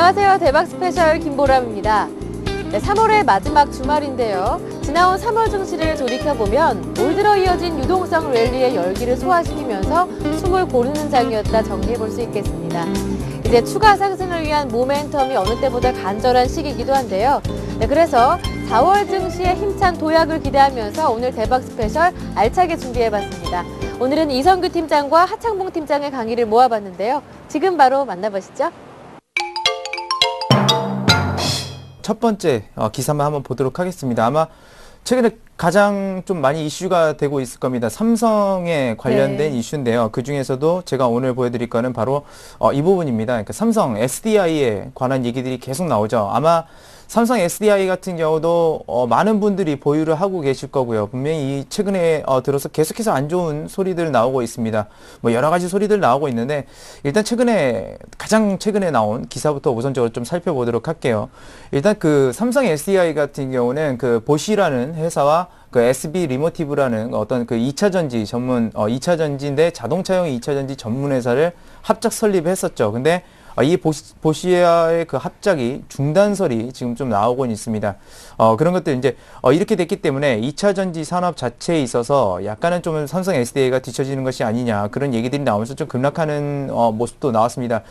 안녕하세요. 대박 스페셜 김보람입니다. 네, 3월의 마지막 주말인데요. 지나온 3월 증시를 돌이켜보면 올 들어 이어진 유동성 랠리의 열기를 소화시키면서 숨을 고르는 장이었다 정리해볼 수 있겠습니다. 이제 추가 상승을 위한 모멘텀이 어느 때보다 간절한 시기이기도 한데요. 네, 그래서 4월 증시의 힘찬 도약을 기대하면서 오늘 대박 스페셜 알차게 준비해봤습니다. 오늘은 이성규 팀장과 하창봉 팀장의 강의를 모아봤는데요. 지금 바로 만나보시죠. 첫 번째 기사만 한번 보도록 하겠습니다. 아마 최근에 가장 좀 많이 이슈가 되고 있을 겁니다. 삼성에 관련된 이슈인데요. 그 중에서도 제가 오늘 보여드릴 거는 바로 이 부분입니다. 그러니까 삼성 SDI에 관한 얘기들이 계속 나오죠. 아마 삼성 SDI 같은 경우도 많은 분들이 보유를 하고 계실 거고요. 분명히 최근에 들어서 계속해서 안 좋은 소리들 나오고 있습니다. 뭐 여러 가지 소리들 나오고 있는데 일단 가장 최근에 나온 기사부터 우선적으로 좀 살펴보도록 할게요. 일단 그 삼성 SDI 같은 경우는 그 보쉬라는 회사와 그 SB 리모티브라는 어떤 그 2차 전지 전문 2차 전지인데 자동차용 2차 전지 전문 회사를 합작 설립했었죠. 근데 이 보쉬와의 그 합작이 중단설이 지금 좀 나오고 있습니다. 그런 것들 이제 이렇게 됐기 때문에 2차 전지 산업 자체에 있어서 약간은 좀 삼성 SDI가 뒤처지는 것이 아니냐 그런 얘기들이 나오면서 좀 급락하는 모습도 나왔습니다.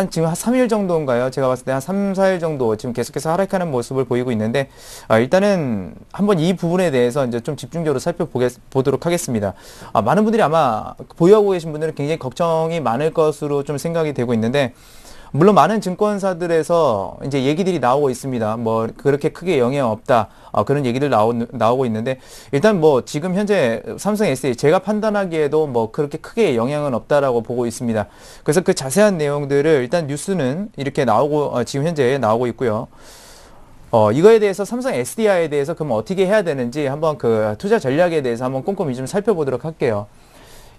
지금 한 3일 정도인가요? 제가 봤을 때 한 3, 4일 정도 지금 계속해서 하락하는 모습을 보이고 있는데 일단은 한번 이 부분에 대해서 이제 좀 집중적으로 살펴보도록 하겠습니다. 많은 분들이 아마 보유하고 계신 분들은 굉장히 걱정이 많을 것으로 좀 생각이 되고 있는데 물론 많은 증권사들에서 이제 얘기들이 나오고 있습니다. 뭐 그렇게 크게 영향 없다 그런 얘기들 나오고 있는데 일단 뭐 지금 현재 삼성 SDI 제가 판단하기에도 뭐 그렇게 크게 영향은 없다라고 보고 있습니다. 그래서 그 자세한 내용들을 일단 뉴스는 이렇게 나오고 지금 현재 나오고 있고요. 이거에 대해서 삼성 SDI에 대해서 그럼 어떻게 해야 되는지 한번 그 투자 전략에 대해서 한번 꼼꼼히 좀 살펴보도록 할게요.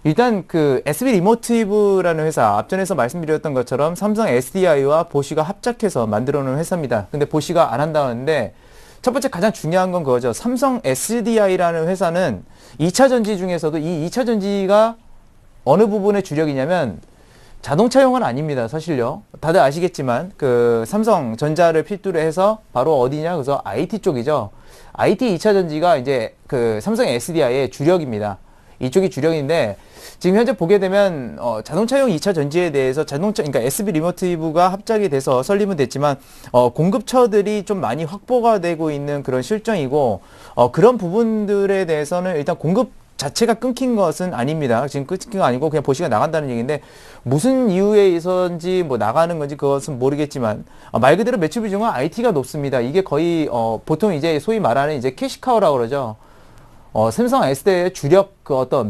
일단 그 SB 리모티브라는 회사 앞전에서 말씀드렸던 것처럼 삼성 SDI와 보쉬가 합작해서 만들어 놓은 회사입니다. 근데 보쉬가 안 한다는데 첫 번째 가장 중요한 건 그거죠. 삼성 SDI라는 회사는 2차 전지 중에서도 이 2차 전지가 어느 부분의 주력이냐면 자동차용은 아닙니다. 사실요. 다들 아시겠지만 그 삼성전자를 필두로 해서 바로 어디냐? 그래서 IT 쪽이죠. IT 2차 전지가 이제 그 삼성 SDI의 주력입니다. 이쪽이 주력인데 지금 현재 보게 되면 자동차용 2차 전지에 대해서 그러니까 SB 리모티브가 합작이 돼서 설립은 됐지만 공급처들이 좀 많이 확보가 되고 있는 그런 실정이고 그런 부분들에 대해서는 일단 공급 자체가 끊긴 것은 아닙니다. 지금 끊긴 거 아니고 그냥 보쉬가 나간다는 얘기인데 무슨 이유에 있어서인지 뭐 나가는 건지 그것은 모르겠지만 말 그대로 매출 비중은 IT가 높습니다. 이게 거의 보통 이제 소위 말하는 이제 캐시카우라고 그러죠. 삼성 SDI의 주력 그 어떤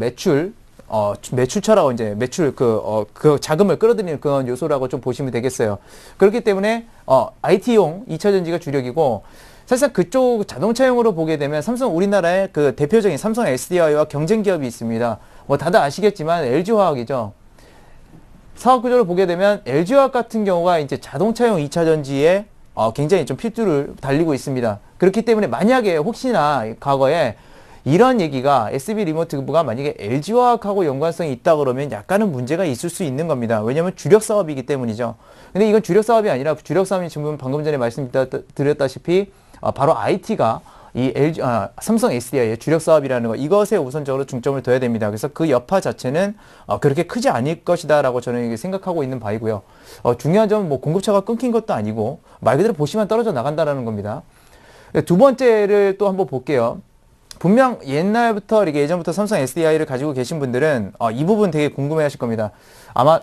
매출처라고 이제 매출 그 자금을 끌어들이는 그런 요소라고 좀 보시면 되겠어요. 그렇기 때문에 IT용 2차 전지가 주력이고 사실상 그쪽 자동차용으로 보게 되면 우리나라의 그 대표적인 삼성 SDI와 경쟁 기업이 있습니다. 뭐 다들 아시겠지만 LG화학이죠. 사업 구조를 보게 되면 LG화학 같은 경우가 이제 자동차용 2차 전지에 굉장히 좀 필두를 달리고 있습니다. 그렇기 때문에 만약에 혹시나 과거에 이런 얘기가 SB 리모티브가 만약에 LG화학하고 연관성이 있다 그러면 약간은 문제가 있을 수 있는 겁니다. 왜냐하면 주력 사업이기 때문이죠. 근데 이건 주력 사업이 아니라 주력 사업이 지금 방금 전에 말씀드렸다시피 바로 IT가 삼성 SDI의 주력 사업이라는 거 이것에 우선적으로 중점을 둬야 됩니다. 그래서 그 여파 자체는 그렇게 크지 않을 것이다라고 저는 생각하고 있는 바이고요. 중요한 점은 뭐 공급처가 끊긴 것도 아니고 말 그대로 보시면 떨어져 나간다라는 겁니다. 두 번째를 또 한번 볼게요. 분명 옛날부터 이렇게 예전부터 삼성 SDI를 가지고 계신 분들은 이 부분 되게 궁금해 하실 겁니다. 아마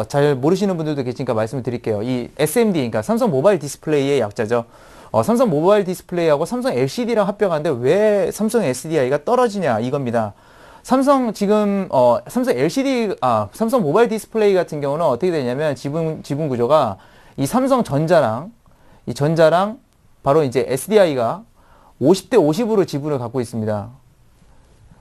잘 모르시는 분들도 계시니까 말씀을 드릴게요. 이 SMD, 그러니까 삼성 모바일 디스플레이의 약자죠. 삼성 모바일 디스플레이하고 삼성 LCD랑 합병하는데 왜 삼성 SDI가 떨어지냐 이겁니다. 삼성 모바일 디스플레이 같은 경우는 어떻게 되냐면 지분 구조가 이 삼성전자랑 바로 이제 SDI가 50대 50으로 지분을 갖고 있습니다.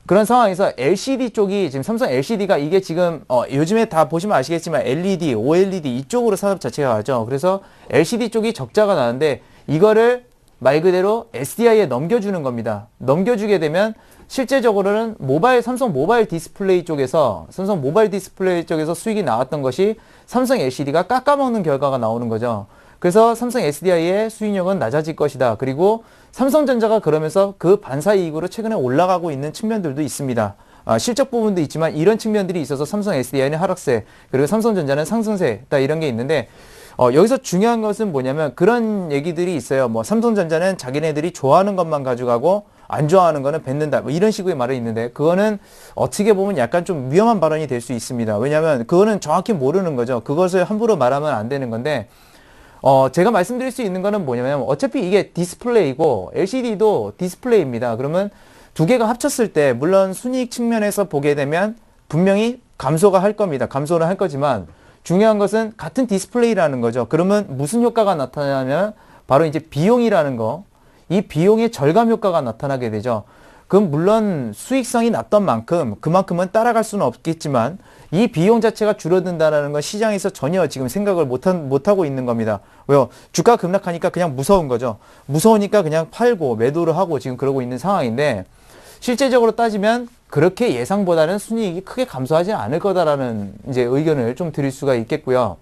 그런 상황에서 LCD 쪽이 지금 삼성 LCD가 이게 지금 요즘에 다 보시면 아시겠지만 LED, OLED 이쪽으로 산업 자체가 가죠. 그래서 LCD 쪽이 적자가 나는데 이거를 말 그대로 SDI에 넘겨주는 겁니다. 넘겨주게 되면 실제적으로는 삼성 모바일 디스플레이 쪽에서 수익이 나왔던 것이 삼성 LCD가 깎아먹는 결과가 나오는 거죠. 그래서 삼성 SDI의 수익력은 낮아질 것이다. 그리고 삼성전자가 그러면서 그 반사이익으로 최근에 올라가고 있는 측면들도 있습니다. 실적 부분도 있지만 이런 측면들이 있어서 삼성 SDI는 하락세, 그리고 삼성전자는 상승세, 이런 게 있는데 여기서 중요한 것은 뭐냐면 그런 얘기들이 있어요. 뭐 삼성전자는 자기네들이 좋아하는 것만 가져가고 안 좋아하는 거는 뱉는다. 뭐 이런 식의 말이 있는데 그거는 어떻게 보면 약간 좀 위험한 발언이 될 수 있습니다. 왜냐하면 그거는 정확히 모르는 거죠. 그것을 함부로 말하면 안 되는 건데 제가 말씀드릴 수 있는 거는 뭐냐면 어차피 이게 디스플레이고 LCD도 디스플레이입니다. 그러면 두 개가 합쳤을 때 물론 순이익 측면에서 보게 되면 분명히 감소가 할 겁니다. 감소는 할 거지만 중요한 것은 같은 디스플레이라는 거죠. 그러면 무슨 효과가 나타나냐면 바로 이제 비용이라는 거, 이 비용의 절감 효과가 나타나게 되죠. 그럼 물론 수익성이 낮던 만큼 그만큼은 따라갈 수는 없겠지만 이 비용 자체가 줄어든다는 건 시장에서 전혀 지금 생각을 못하고 있는 겁니다. 왜요? 주가 급락하니까 그냥 무서운 거죠. 무서우니까 그냥 팔고 매도를 하고 지금 그러고 있는 상황인데 실제적으로 따지면 그렇게 예상보다는 순이익이 크게 감소하지 않을 거다라는 이제 의견을 좀 드릴 수가 있겠고요.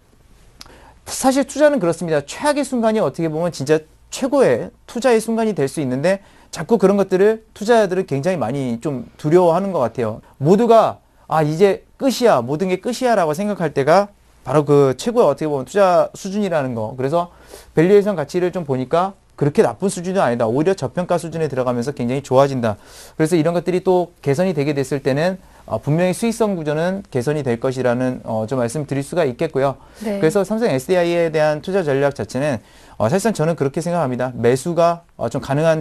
사실 투자는 그렇습니다. 최악의 순간이 어떻게 보면 진짜 최고의 투자의 순간이 될 수 있는데 자꾸 그런 것들을 투자자들은 굉장히 많이 좀 두려워하는 것 같아요. 모두가 이제 끝이야, 모든 게 끝이야 라고 생각할 때가 바로 그 최고의 어떻게 보면 투자 수준이라는 거. 그래서 밸류에이션 가치를 좀 보니까 그렇게 나쁜 수준이 아니다. 오히려 저평가 수준에 들어가면서 굉장히 좋아진다. 그래서 이런 것들이 또 개선이 되게 됐을 때는 분명히 수익성 구조는 개선이 될 것이라는 좀 말씀드릴 수가 있겠고요. 네. 그래서 삼성 SDI에 대한 투자 전략 자체는 사실상 저는 그렇게 생각합니다. 매수가 좀 가능한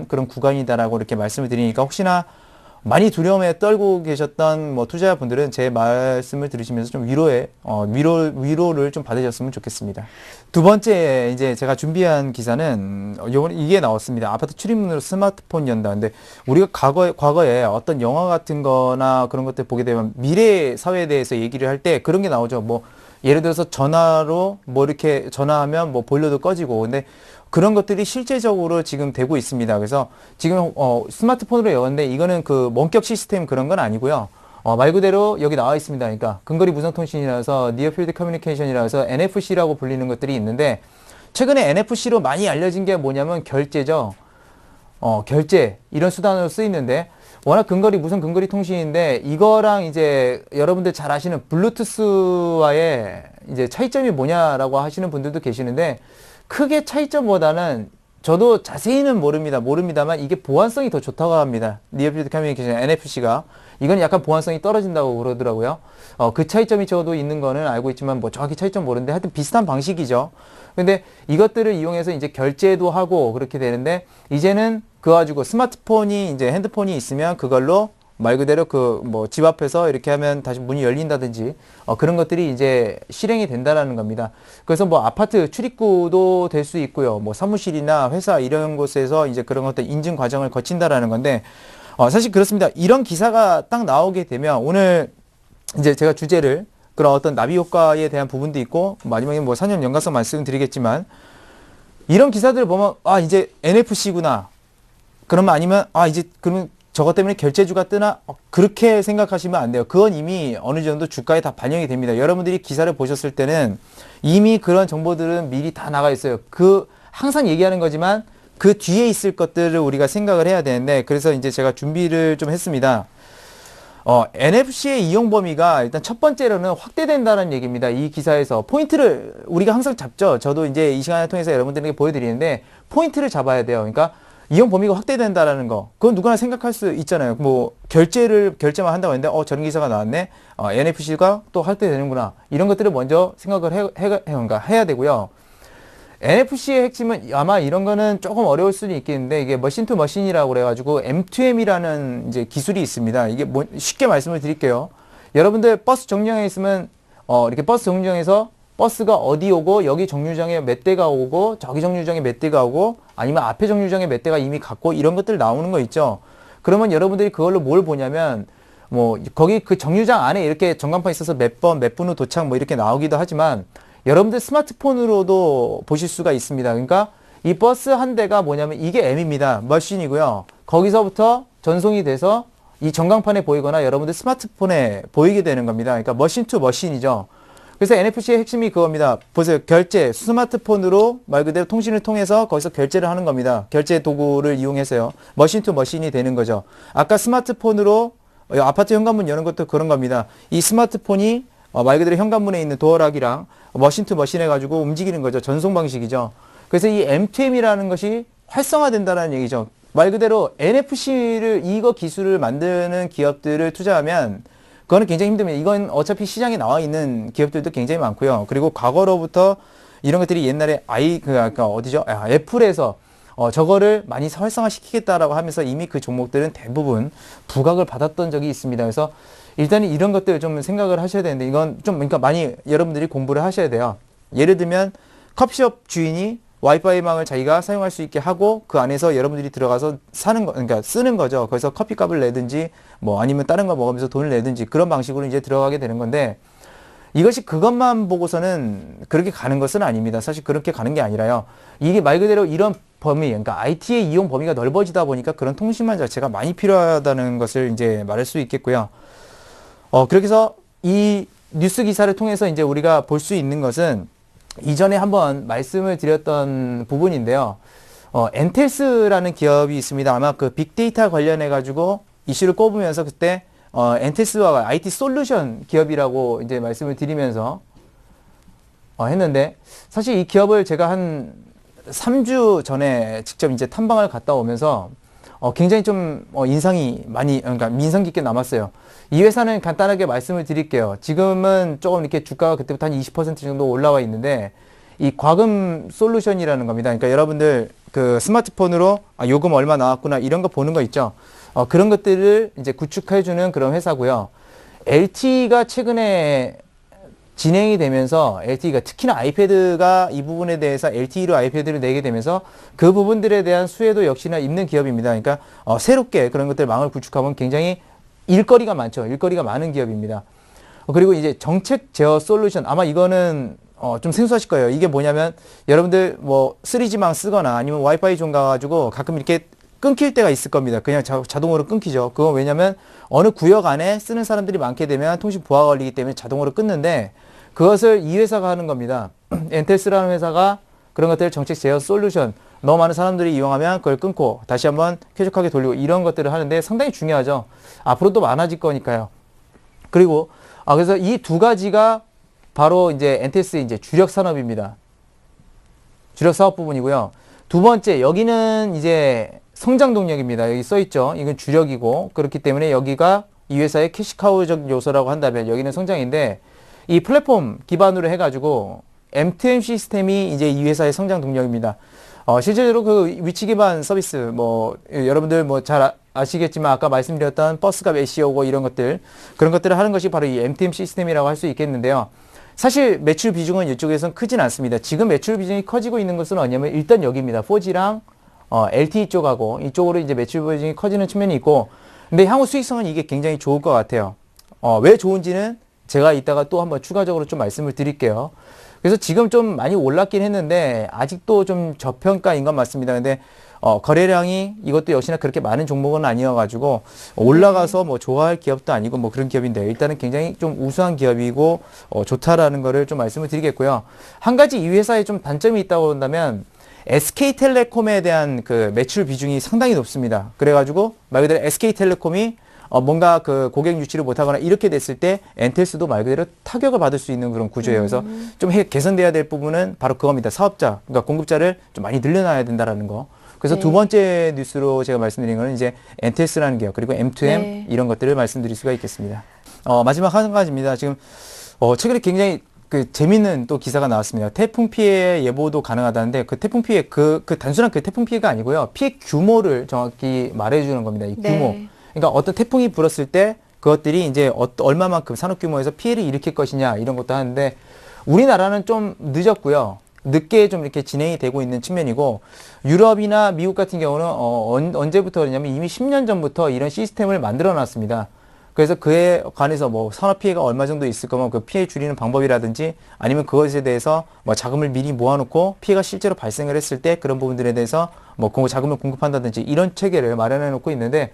그런 구간이다라고 이렇게 말씀을 드리니까 혹시나 많이 두려움에 떨고 계셨던 뭐 투자자분들은 제 말씀을 들으시면서 좀 위로를 좀 받으셨으면 좋겠습니다. 두 번째 이제 제가 준비한 기사는 이게 나왔습니다. 아파트 출입문으로 스마트폰 연다. 근데 우리가 과거에 어떤 영화 같은 거나 그런 것들 보게 되면 미래 사회에 대해서 얘기를 할 때 그런 게 나오죠. 뭐 예를 들어서 전화로 뭐 이렇게 전화하면 뭐 보일러도 꺼지고 근데 그런 것들이 실제적으로 지금 되고 있습니다. 그래서 지금 스마트폰으로 여는데 이거는 그 원격 시스템 그런 건 아니고요. 말 그대로 여기 나와 있습니다. 그러니까 근거리 무선 통신이라서 니어 필드 커뮤니케이션이라서 NFC라고 불리는 것들이 있는데 최근에 NFC로 많이 알려진 게 뭐냐면 결제죠. 결제 이런 수단으로 쓰이는데 워낙 무선 근거리 통신인데 이거랑 이제 여러분들 잘 아시는 블루투스와의 이제 차이점이 뭐냐라고 하시는 분들도 계시는데 크게 차이점보다는 저도 자세히는 모릅니다만 이게 보안성이 더 좋다고 합니다. 니어 필드 커뮤니케이션 NFC가 이건 약간 보안성이 떨어진다고 그러더라고요. 그 차이점이 저도 있는 거는 알고 있지만 뭐 정확히 차이점 모르는데 하여튼 비슷한 방식이죠. 근데 이것들을 이용해서 이제 결제도 하고 그렇게 되는데 이제는 그거 가지고 스마트폰이 이제 핸드폰이 있으면 그걸로 말 그대로 그 뭐 집 앞에서 이렇게 하면 다시 문이 열린다든지 그런 것들이 이제 실행이 된다라는 겁니다. 그래서 뭐 아파트 출입구도 될 수 있고요. 뭐 사무실이나 회사 이런 곳에서 이제 그런 것들 인증 과정을 거친다라는 건데 사실 그렇습니다. 이런 기사가 딱 나오게 되면 오늘 이제 제가 주제를 그런 어떤 나비 효과에 대한 부분도 있고 마지막에 뭐 산업 연관성 말씀드리겠지만 이런 기사들을 보면 이제 NFC구나. 그러면 아니면 이제 그러면 저것 때문에 결제주가 뜨나? 그렇게 생각하시면 안 돼요. 그건 이미 어느 정도 주가에 다 반영이 됩니다. 여러분들이 기사를 보셨을 때는 이미 그런 정보들은 미리 다 나가 있어요. 항상 얘기하는 거지만 그 뒤에 있을 것들을 우리가 생각을 해야 되는데 그래서 이제 제가 준비를 좀 했습니다. NFC의 이용 범위가 일단 첫 번째로는 확대된다는 얘기입니다. 이 기사에서 포인트를 우리가 항상 잡죠. 저도 이제 이 시간을 통해서 여러분들에게 보여드리는데 포인트를 잡아야 돼요. 그러니까 이용 범위가 확대된다라는 거. 그건 누구나 생각할 수 있잖아요. 뭐 결제만 한다고 했는데 저런 기사가 나왔네. NFC가 또 확대되는구나. 이런 것들을 먼저 생각을 해야 되고요. NFC의 핵심은 아마 이런 거는 조금 어려울 수는 있겠는데 이게 머신 투 머신이라고 그래가지고 M2M이라는 이제 기술이 있습니다. 이게 쉽게 말씀을 드릴게요. 여러분들 버스 정류장에 있으면 이렇게 버스 정류장에서 버스가 어디 오고 여기 정류장에 몇 대가 오고 저기 정류장에 몇 대가 오고 아니면 앞에 정류장에 몇 대가 이미 갔고 이런 것들 나오는 거 있죠. 그러면 여러분들이 그걸로 뭘 보냐면 뭐 거기 그 정류장 안에 이렇게 전광판 있어서 몇 분 후 도착 뭐 이렇게 나오기도 하지만 여러분들 스마트폰으로도 보실 수가 있습니다. 그러니까 이 버스 한 대가 뭐냐면 이게 M입니다. 머신이고요. 거기서부터 전송이 돼서 이 전광판에 보이거나 여러분들 스마트폰에 보이게 되는 겁니다. 그러니까 머신 투 머신이죠. 그래서 NFC의 핵심이 그겁니다. 보세요. 결제, 스마트폰으로 말 그대로 통신을 통해서 거기서 결제를 하는 겁니다. 결제 도구를 이용해서요. 머신 투 머신이 되는 거죠. 아까 스마트폰으로 아파트 현관문 여는 것도 그런 겁니다. 이 스마트폰이 말 그대로 현관문에 있는 도어락이랑 머신 투 머신 해가지고 움직이는 거죠. 전송 방식이죠. 그래서 이 M2M이라는 것이 활성화된다는 얘기죠. 말 그대로 NFC를 이거 기술을 만드는 기업들을 투자하면 그거는 굉장히 힘듭니다. 이건 어차피 시장에 나와 있는 기업들도 굉장히 많고요. 그리고 과거로부터 이런 것들이 옛날에 어디죠? 애플에서 저거를 많이 활성화시키겠다라고 하면서 이미 그 종목들은 대부분 부각을 받았던 적이 있습니다. 그래서 일단은 이런 것들 좀 생각을 하셔야 되는데 이건 좀 그러니까 많이 여러분들이 공부를 하셔야 돼요. 예를 들면 커피숍 주인이 와이파이망을 자기가 사용할 수 있게 하고 그 안에서 여러분들이 들어가서 그러니까 쓰는 거죠. 그래서 커피값을 내든지 뭐 아니면 다른 거 먹으면서 돈을 내든지 그런 방식으로 이제 들어가게 되는 건데 이것이 그것만 보고서는 그렇게 가는 것은 아닙니다. 사실 그렇게 가는 게 아니라요. 이게 말 그대로 이런 범위, 그러니까 IT의 이용 범위가 넓어지다 보니까 그런 통신망 자체가 많이 필요하다는 것을 이제 말할 수 있겠고요. 그렇게 해서 이 뉴스 기사를 통해서 이제 우리가 볼 수 있는 것은 이전에 한번 말씀을 드렸던 부분인데요. 엔텔스라는 기업이 있습니다. 아마 그 빅데이터 관련해 가지고 이슈를 꼽으면서 그때 엔텔스와 IT 솔루션 기업이라고 이제 말씀을 드리면서 했는데 사실 이 기업을 제가 한 3주 전에 직접 이제 탐방을 갔다 오면서 굉장히 좀 인상이 많이 그러니까 인상 깊게 남았어요. 이 회사는 간단하게 말씀을 드릴게요. 지금은 조금 이렇게 주가가 그때부터 한 20% 정도 올라와 있는데 이 과금 솔루션이라는 겁니다. 그러니까 여러분들 그 스마트폰으로 요금 얼마 나왔구나 이런 거 보는 거 있죠. 그런 것들을 이제 구축해주는 그런 회사고요. LTE가 최근에 진행이 되면서 LTE가 특히나 아이패드가 이 부분에 대해서 LTE로 아이패드를 내게 되면서 그 부분들에 대한 수혜도 역시나 있는 기업입니다. 그러니까 새롭게 그런 것들 망을 구축하면 굉장히 일거리가 많죠. 일거리가 많은 기업입니다. 그리고 이제 정책 제어 솔루션 아마 이거는 좀 생소하실 거예요. 이게 뭐냐면 여러분들 뭐 3G망 쓰거나 아니면 와이파이 좀 가가지고 가끔 이렇게 끊길 때가 있을 겁니다. 그냥 자동으로 끊기죠. 그건 왜냐면 어느 구역 안에 쓰는 사람들이 많게 되면 통신 보호가 걸리기 때문에 자동으로 끊는데 그것을 이 회사가 하는 겁니다. 엔텔스라는 회사가 그런 것들을 정책 제어 솔루션 너무 많은 사람들이 이용하면 그걸 끊고 다시 한번 쾌적하게 돌리고 이런 것들을 하는데 상당히 중요하죠. 앞으로도 많아질 거니까요. 그리고 그래서 이 두 가지가 바로 이제 엔텔스의 이제 주력 산업입니다. 주력 사업 부분이고요. 두 번째 여기는 이제 성장 동력입니다. 여기 써 있죠. 이건 주력이고 그렇기 때문에 여기가 이 회사의 캐시카우적 요소라고 한다면 여기는 성장인데 이 플랫폼 기반으로 해가지고 M2M 시스템이 이제 이 회사의 성장 동력입니다. 실제로 그 위치 기반 서비스 뭐 여러분들 뭐 잘 아시겠지만 아까 말씀드렸던 버스값 SEO고 이런 것들 그런 것들을 하는 것이 바로 이 M2M 시스템이라고 할 수 있겠는데요. 사실 매출 비중은 이쪽에서는 크진 않습니다. 지금 매출 비중이 커지고 있는 것은 어디냐면 일단 여기입니다. 4G랑 LTE 쪽하고 이쪽으로 이제 매출 비중이 커지는 측면이 있고 근데 향후 수익성은 이게 굉장히 좋을 것 같아요. 왜 좋은지는 제가 이따가 또 한번 추가적으로 좀 말씀을 드릴게요. 그래서 지금 좀 많이 올랐긴 했는데 아직도 좀 저평가인 건 맞습니다. 근데 거래량이 이것도 역시나 그렇게 많은 종목은 아니어가지고 올라가서 뭐 좋아할 기업도 아니고 뭐 그런 기업인데 일단은 굉장히 좀 우수한 기업이고 좋다라는 거를 좀 말씀을 드리겠고요. 한 가지 이 회사에 좀 단점이 있다고 한다면 SK텔레콤에 대한 그 매출 비중이 상당히 높습니다. 그래가지고 말 그대로 SK텔레콤이 뭔가 그 고객 유치를 못하거나 이렇게 됐을 때 엔텔스도 말 그대로 타격을 받을 수 있는 그런 구조예요. 그래서 좀 개선돼야 될 부분은 바로 그겁니다. 사업자, 그러니까 공급자를 좀 많이 늘려놔야 된다라는 거. 그래서 두 번째 뉴스로 제가 말씀드린 거는 이제 엔텔스라는 기업 그리고 M2M 이런 것들을 말씀드릴 수가 있겠습니다. 마지막 한 가지입니다. 지금 최근에 굉장히 그 재밌는 또 기사가 나왔습니다. 태풍 피해 예보도 가능하다는데 그 태풍 피해 그 단순한 그 태풍 피해가 아니고요. 피해 규모를 정확히 말해주는 겁니다. 이 규모. 그러니까 어떤 태풍이 불었을 때 그것들이 이제 얼마만큼 산업 규모에서 피해를 일으킬 것이냐 이런 것도 하는데 우리나라는 좀 늦었고요. 늦게 좀 이렇게 진행이 되고 있는 측면이고 유럽이나 미국 같은 경우는 언제부터 그러냐면 이미 10년 전부터 이런 시스템을 만들어 놨습니다. 그래서 그에 관해서 뭐 산업 피해가 얼마 정도 있을 거면 그 피해 줄이는 방법이라든지 아니면 그것에 대해서 뭐 자금을 미리 모아놓고 피해가 실제로 발생을 했을 때 그런 부분들에 대해서 뭐 자금을 공급한다든지 이런 체계를 마련해 놓고 있는데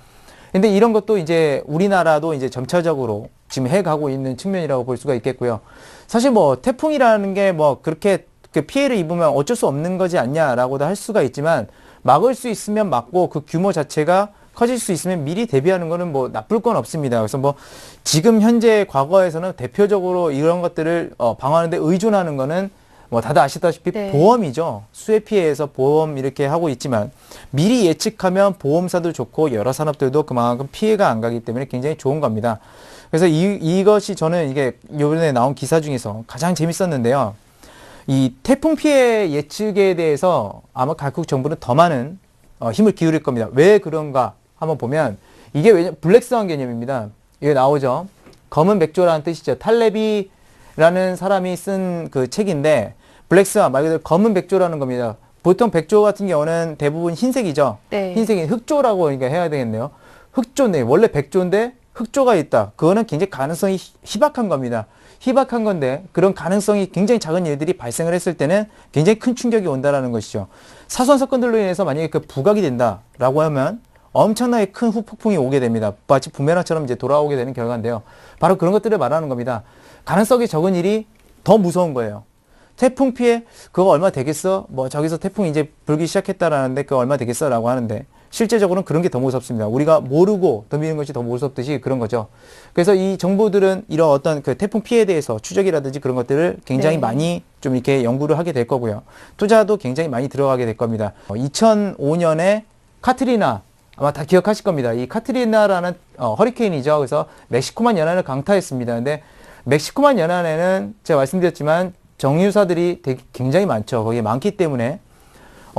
근데 이런 것도 이제 우리나라도 이제 점차적으로 지금 해가고 있는 측면이라고 볼 수가 있겠고요. 사실 뭐 태풍이라는 게 뭐 그렇게 그 피해를 입으면 어쩔 수 없는 거지 않냐라고도 할 수가 있지만 막을 수 있으면 막고 그 규모 자체가 커질 수 있으면 미리 대비하는 거는 뭐 나쁠 건 없습니다. 그래서 뭐 지금 현재 과거에서는 대표적으로 이런 것들을 방어하는 데 의존하는 거는 뭐 다들 아시다시피 네. 보험이죠. 수해 피해에서 보험 이렇게 하고 있지만 미리 예측하면 보험사도 좋고 여러 산업들도 그만큼 피해가 안 가기 때문에 굉장히 좋은 겁니다. 그래서 이것이 저는 이게 이번에 나온 기사 중에서 가장 재밌었는데요. 이 태풍 피해 예측에 대해서 아마 각국 정부는 더 많은 힘을 기울일 겁니다. 왜 그런가 한번 보면 이게 블랙스완 개념입니다. 이게 나오죠. 검은 백조라는 뜻이죠. 탈레비라는 사람이 쓴 그 책인데 블랙스완 말 그대로 검은 백조라는 겁니다. 보통 백조 같은 경우는 대부분 흰색이죠. 네. 흰색이 흑조라고 그러니까 해야 되겠네요. 흑조인데 원래 백조인데 흑조가 있다. 그거는 굉장히 가능성이 희박한 겁니다. 희박한 건데 그런 가능성이 굉장히 작은 일들이 발생을 했을 때는 굉장히 큰 충격이 온다라는 것이죠. 사소한 사건들로 인해서 만약에 그 부각이 된다라고 하면 엄청나게 큰 후폭풍이 오게 됩니다. 마치 부메랑처럼 이제 돌아오게 되는 결과인데요. 바로 그런 것들을 말하는 겁니다. 가능성이 적은 일이 더 무서운 거예요. 태풍 피해 그거 얼마 되겠어? 뭐 저기서 태풍이 이제 불기 시작했다라는데 그거 얼마 되겠어라고 하는데 실제적으로는 그런 게 더 무섭습니다. 우리가 모르고 덤비는 것이 더 무섭듯이 그런 거죠. 그래서 이 정부들은 이런 어떤 그 태풍 피해에 대해서 추적이라든지 그런 것들을 굉장히 네. 많이 좀 이렇게 연구를 하게 될 거고요. 투자도 굉장히 많이 들어가게 될 겁니다. 2005년에 카트리나 아마 다 기억하실 겁니다. 이 카트리나라는 허리케인이죠. 그래서 멕시코만 연안을 강타했습니다. 근데 멕시코만 연안에는 제가 말씀드렸지만 정유사들이 굉장히 많죠. 거기에 많기 때문에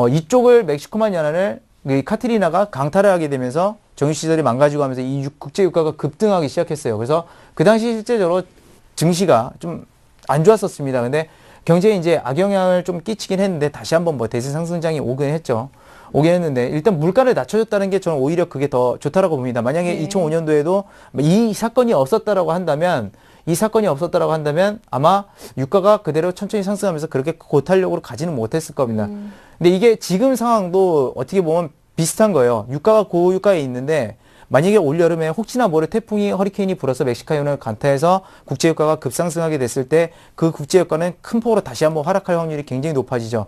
이쪽을 멕시코만 연안을 이 카트리나가 강타를 하게 되면서 정유시설이 망가지고 하면서 이 국제 유가가 급등하기 시작했어요. 그래서 그 당시 실제적으로 증시가 좀 안 좋았었습니다. 근데 경제에 이제 악영향을 좀 끼치긴 했는데 다시 한번 뭐 대세 상승장이 오긴 했죠. 오긴 했는데 일단 물가를 낮춰줬다는 게 저는 오히려 그게 더 좋다라고 봅니다. 만약에 네. 2005년도에도 이 사건이 없었다라고 한다면 아마 유가가 그대로 천천히 상승하면서 그렇게 고탄력으로 가지는 못했을 겁니다. 근데 이게 지금 상황도 어떻게 보면 비슷한 거예요. 유가가 고유가에 있는데 만약에 올여름에 혹시나 모레 태풍이 허리케인이 불어서 멕시코연을 강타해서 국제유가가 급상승하게 됐을 때 그 국제유가는 큰 폭으로 다시 한번 하락할 확률이 굉장히 높아지죠.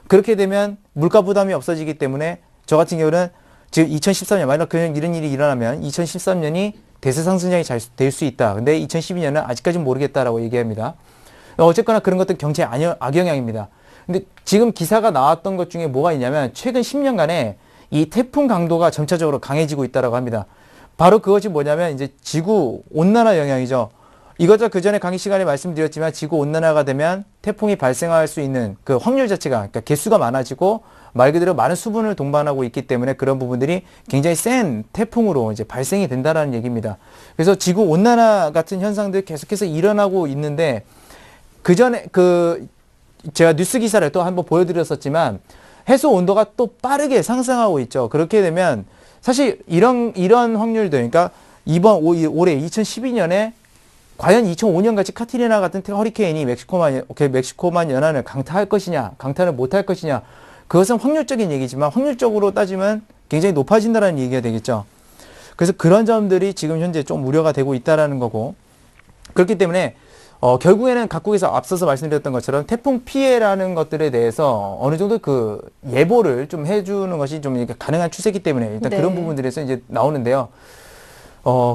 그렇게 되면 물가 부담이 없어지기 때문에 저 같은 경우는 지금 2013년 만약 그냥 이런 일이 일어나면 2013년이 대세 상승장이 잘 될 수 있다. 근데 2012년은 아직까지는 모르겠다라고 얘기합니다. 어쨌거나 그런 것들 경제에 악영향입니다. 근데 지금 기사가 나왔던 것 중에 뭐가 있냐면 최근 10년간에 이 태풍 강도가 점차적으로 강해지고 있다라고 합니다. 바로 그것이 뭐냐면 이제 지구 온난화 영향이죠. 이것저 그 전에 강의 시간에 말씀드렸지만 지구 온난화가 되면 태풍이 발생할 수 있는 그 확률 자체가 그러니까 개수가 많아지고 말 그대로 많은 수분을 동반하고 있기 때문에 그런 부분들이 굉장히 센 태풍으로 이제 발생이 된다라는 얘기입니다. 그래서 지구 온난화 같은 현상들 계속해서 일어나고 있는데 그 전에 제가 뉴스 기사를 또 한번 보여드렸었지만 해수 온도가 또 빠르게 상승하고 있죠. 그렇게 되면 사실 이런 확률들 그러니까 올해 2012년에 과연 2005년 같이 카트리나 같은 허리케인이 멕시코만 연안을 강타할 것이냐, 강타를 못할 것이냐, 그것은 확률적인 얘기지만 확률적으로 따지면 굉장히 높아진다는 얘기가 되겠죠. 그래서 그런 점들이 지금 현재 좀 우려가 되고 있다라는 거고 그렇기 때문에 결국에는 각국에서 앞서서 말씀드렸던 것처럼 태풍 피해라는 것들에 대해서 어느 정도 그 예보를 좀 해주는 것이 좀 이렇게 가능한 추세이기 때문에 일단 네. 그런 부분들에서 이제 나오는데요.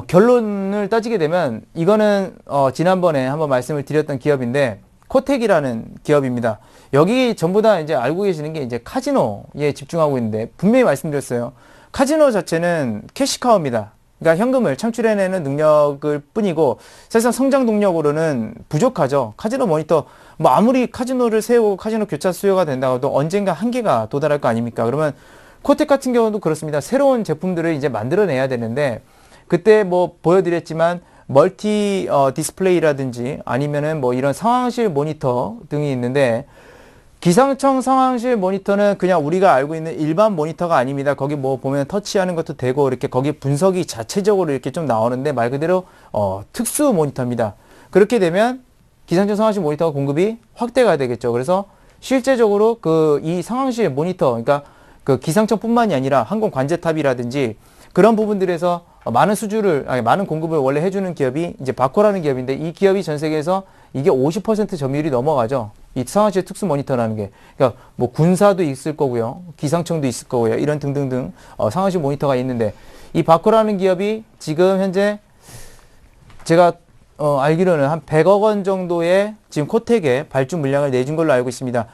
결론을 따지게 되면 이거는 지난번에 한번 말씀을 드렸던 기업인데 코텍이라는 기업입니다. 여기 전부 다 이제 알고 계시는 게 이제 카지노에 집중하고 있는데 분명히 말씀드렸어요. 카지노 자체는 캐시카우입니다. 그러니까 현금을 창출해내는 능력을 뿐이고 사실상 성장 동력으로는 부족하죠. 카지노 모니터 뭐 아무리 카지노를 세우고 카지노 교차 수요가 된다고 해도 언젠가 한계가 도달할 거 아닙니까? 그러면 코텍 같은 경우도 그렇습니다. 새로운 제품들을 이제 만들어내야 되는데 그때 뭐 보여드렸지만 멀티 디스플레이라든지 아니면은 뭐 이런 상황실 모니터 등이 있는데 기상청 상황실 모니터는 그냥 우리가 알고 있는 일반 모니터가 아닙니다. 거기 뭐 보면 터치하는 것도 되고 이렇게 거기 분석이 자체적으로 이렇게 좀 나오는데 말 그대로 특수 모니터입니다. 그렇게 되면 기상청 상황실 모니터 공급이 확대가 되겠죠. 그래서 실제적으로 이 상황실 모니터 그러니까 그 기상청뿐만이 아니라 항공 관제탑이라든지 그런 부분들에서 많은 수주를, 아니, 많은 공급을 원래 해주는 기업이 이제 바코라는 기업인데 이 기업이 전 세계에서 이게 50% 점유율이 넘어가죠. 이 상하실 특수 모니터라는 게. 그러니까 뭐 군사도 있을 거고요. 기상청도 있을 거고요. 이런 등등등 상하실 모니터가 있는데 이 바코라는 기업이 지금 현재 제가 알기로는 한 100억 원 정도의 지금 코텍에 발주 물량을 내준 걸로 알고 있습니다.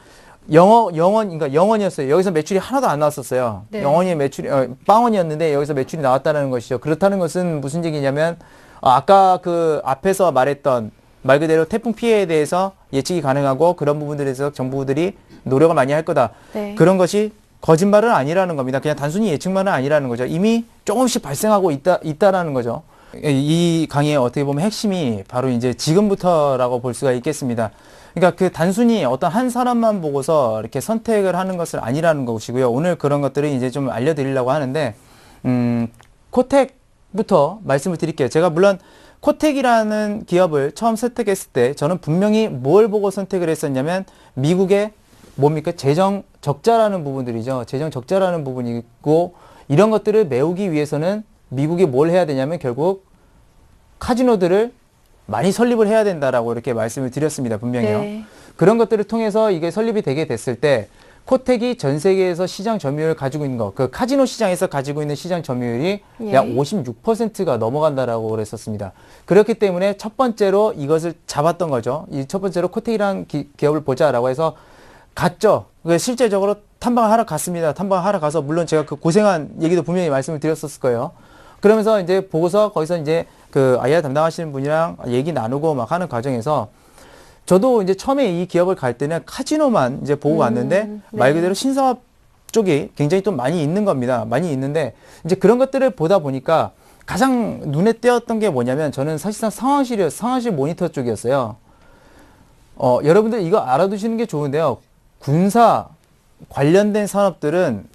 그러니까 영원이었어요. 여기서 매출이 하나도 안 나왔었어요. 네. 영원의 매출이, 빵원이었는데 여기서 매출이 나왔다는 것이죠. 그렇다는 것은 무슨 얘기냐면, 아까 그 앞에서 말했던 말 그대로 태풍 피해에 대해서 예측이 가능하고 그런 부분들에 대해서 정부들이 노력을 많이 할 거다. 네. 그런 것이 거짓말은 아니라는 겁니다. 그냥 단순히 예측만은 아니라는 거죠. 이미 조금씩 발생하고 있다라는 거죠. 이 강의의 어떻게 보면 핵심이 바로 이제 지금부터라고 볼 수가 있겠습니다. 그러니까 그 단순히 어떤 한 사람만 보고서 이렇게 선택을 하는 것은 아니라는 것이고요. 오늘 그런 것들을 이제 좀 알려드리려고 하는데, 코텍부터 말씀을 드릴게요. 제가 물론 코텍이라는 기업을 처음 선택했을 때 저는 분명히 뭘 보고 선택을 했었냐면 미국의 뭡니까? 재정 적자라는 부분들이죠. 재정 적자라는 부분이 있고 이런 것들을 메우기 위해서는 미국이 뭘 해야 되냐면 결국 카지노들을 많이 설립을 해야 된다라고 이렇게 말씀을 드렸습니다. 분명히요. 네. 그런 것들을 통해서 이게 설립이 되게 됐을 때 코텍이 전 세계에서 시장 점유율을 가지고 있는 거, 그 카지노 시장에서 가지고 있는 시장 점유율이 예. 약 56%가 넘어간다라고 그랬었습니다. 그렇기 때문에 첫 번째로 이것을 잡았던 거죠. 이 첫 번째로 코텍이라는 기업을 보자라고 해서 갔죠. 실제적으로 탐방을 하러 갔습니다. 탐방을 하러 가서 물론 제가 그 고생한 얘기도 분명히 말씀을 드렸었을 거예요. 그러면서 이제 보고서 거기서 이제 그 IR 담당하시는 분이랑 얘기 나누고 막 하는 과정에서 저도 이제 처음에 이 기업을 갈 때는 카지노만 이제 보고 갔는데 네. 말 그대로 신사업 쪽이 굉장히 또 많이 있는 겁니다. 많이 있는데 이제 그런 것들을 보다 보니까 가장 눈에 띄었던 게 뭐냐면 저는 사실상 상황실 모니터 쪽이었어요. 여러분들 이거 알아두시는 게 좋은데요. 군사 관련된 산업들은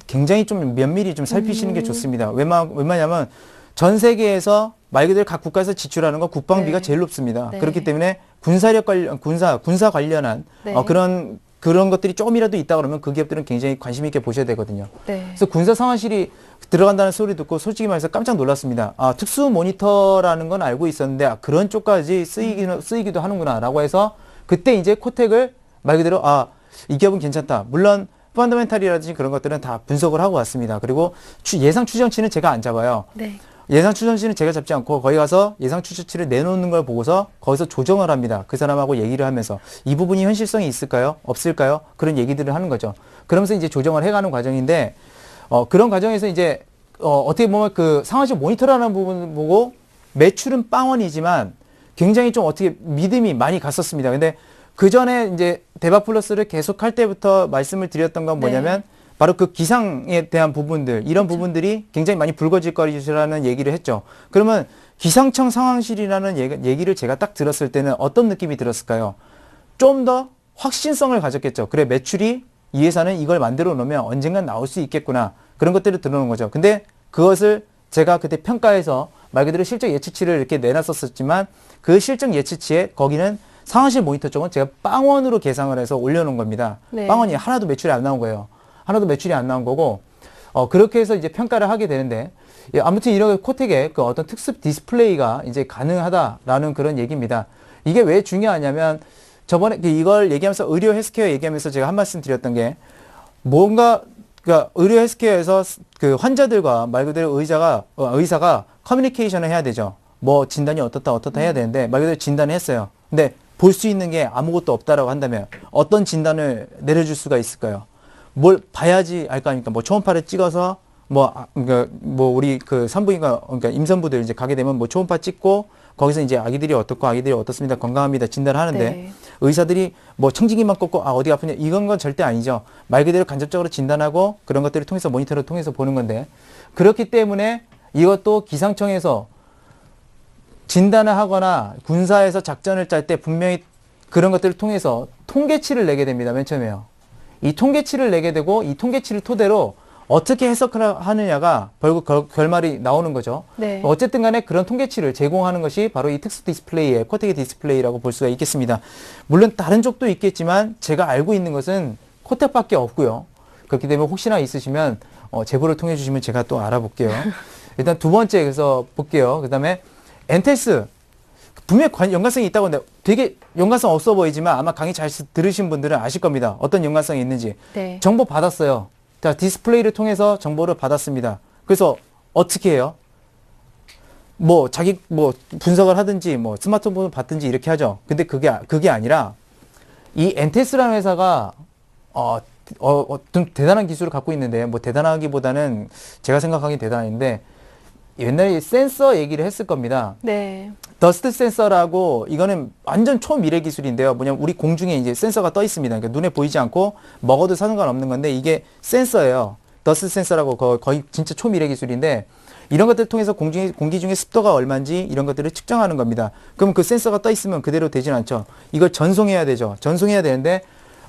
굉장히 좀 면밀히 좀 살피시는 게 좋습니다. 웬만하면 전 세계에서 말 그대로 각 국가에서 지출하는 건 국방비가 네. 제일 높습니다. 네. 그렇기 때문에 군사 관련한 네. 그런 것들이 조금이라도 있다 그러면 그 기업들은 굉장히 관심 있게 보셔야 되거든요. 네. 그래서 군사 상황실이 들어간다는 소리 듣고 솔직히 말해서 깜짝 놀랐습니다. 아, 특수 모니터라는 건 알고 있었는데 그런 쪽까지 쓰이기도 하는구나라고 해서 그때 이제 코텍을 말 그대로 이 기업은 괜찮다. 물론 펀더멘탈이라든지 그런 것들은 다 분석을 하고 왔습니다. 그리고 예상 추정치는 제가 안 잡아요. 네. 예상 추정치는 제가 잡지 않고 거기 가서 예상 추정치를 내놓는 걸 보고서 거기서 조정을 합니다. 그 사람하고 얘기를 하면서 이 부분이 현실성이 있을까요? 없을까요? 그런 얘기들을 하는 거죠. 그러면서 이제 조정을 해가는 과정인데 그런 과정에서 이제 어떻게 보면 그 상하실 모니터라는 부분 보고 매출은 빵원이지만 굉장히 좀 어떻게 믿음이 많이 갔었습니다. 근데 그 전에 이제 대박 플러스를 계속 할 때부터 말씀을 드렸던 건 뭐냐면 네. 바로 그 기상에 대한 부분들, 이런 그렇죠. 부분들이 굉장히 많이 붉어질 것이라는 얘기를 했죠. 그러면 기상청 상황실이라는 얘기를 제가 딱 들었을 때는 어떤 느낌이 들었을까요? 좀 더 확신성을 가졌겠죠. 그래, 매출이 이 회사는 이걸 만들어 놓으면 언젠간 나올 수 있겠구나. 그런 것들을 들어놓은 거죠. 근데 그것을 제가 그때 평가해서 말 그대로 실적 예측치를 이렇게 내놨었지만 그 실적 예측치에 거기는 상황실 모니터 쪽은 제가 빵원으로 계상을 해서 올려놓은 겁니다. 네. 빵원이 하나도 매출이 안 나온 거예요. 하나도 매출이 안 나온 거고, 그렇게 해서 이제 평가를 하게 되는데, 예, 아무튼 이런 코텍의 그 어떤 특수 디스플레이가 이제 가능하다라는 그런 얘기입니다. 이게 왜 중요하냐면, 저번에 이걸 얘기하면서 의료 헬스케어 얘기하면서 제가 한 말씀 드렸던 게, 뭔가, 그러니까 의료 헬스케어에서 그 환자들과 말 그대로 의사가 커뮤니케이션을 해야 되죠. 뭐 진단이 어떻다 해야 되는데, 말 그대로 진단을 했어요. 근데 볼 수 있는 게 아무것도 없다라고 한다면, 어떤 진단을 내려줄 수가 있을까요? 뭘 봐야지 알 거 아닙니까? 뭐 초음파를 찍어서 그러니까 우리 그 산부인과 그러니까 임산부들 이제 가게 되면 뭐 초음파 찍고 거기서 이제 아기들이 어떻고 아기들이 어떻습니다. 건강합니다. 진단을 하는데 네. 의사들이 뭐 청진기만 꺾고 어디가 아프냐 이건 건 절대 아니죠. 말 그대로 간접적으로 진단하고 그런 것들을 통해서 모니터를 통해서 보는 건데 그렇기 때문에 이것도 기상청에서 진단을 하거나 군사에서 작전을 짤 때 분명히 그런 것들을 통해서 통계치를 내게 됩니다. 맨 처음에요. 이 통계치를 내게 되고 이 통계치를 토대로 어떻게 해석을 하느냐가 결국 결말이 나오는 거죠. 네. 어쨌든 간에 그런 통계치를 제공하는 것이 바로 이 특수 디스플레이의 코텍의 디스플레이라고 볼 수가 있겠습니다. 물론 다른 쪽도 있겠지만 제가 알고 있는 것은 코텍밖에 없고요. 그렇기 때문에 혹시나 있으시면 제보를 통해 주시면 제가 또 알아볼게요. 일단 두 번째 그래서 볼게요. 그다음에 엔텔스 분명히 연관성이 있다고 하는데 되게 연관성 없어 보이지만 아마 강의 잘 들으신 분들은 아실 겁니다. 어떤 연관성이 있는지. 네. 정보 받았어요. 자, 디스플레이를 통해서 정보를 받았습니다. 그래서 어떻게 해요? 뭐 자기 뭐 분석을 하든지 뭐 스마트폰을 받든지 이렇게 하죠. 근데 그게 아니라 이 엔테스라는 회사가 좀 대단한 기술을 갖고 있는데 뭐 대단하기보다는 제가 생각하기엔 대단한데 옛날에 센서 얘기를 했을 겁니다. 네. 더스트 센서라고 이거는 완전 초미래 기술인데요. 뭐냐면 우리 공중에 이제 센서가 떠 있습니다. 그러니까 눈에 보이지 않고 먹어도 상관없는 건데 이게 센서예요. 더스트 센서라고 거의 진짜 초미래 기술인데 이런 것들을 통해서 공기 중에 습도가 얼마인지 이런 것들을 측정하는 겁니다. 그럼 그 센서가 떠 있으면 그대로 되진 않죠. 이걸 전송해야 되죠. 전송해야 되는데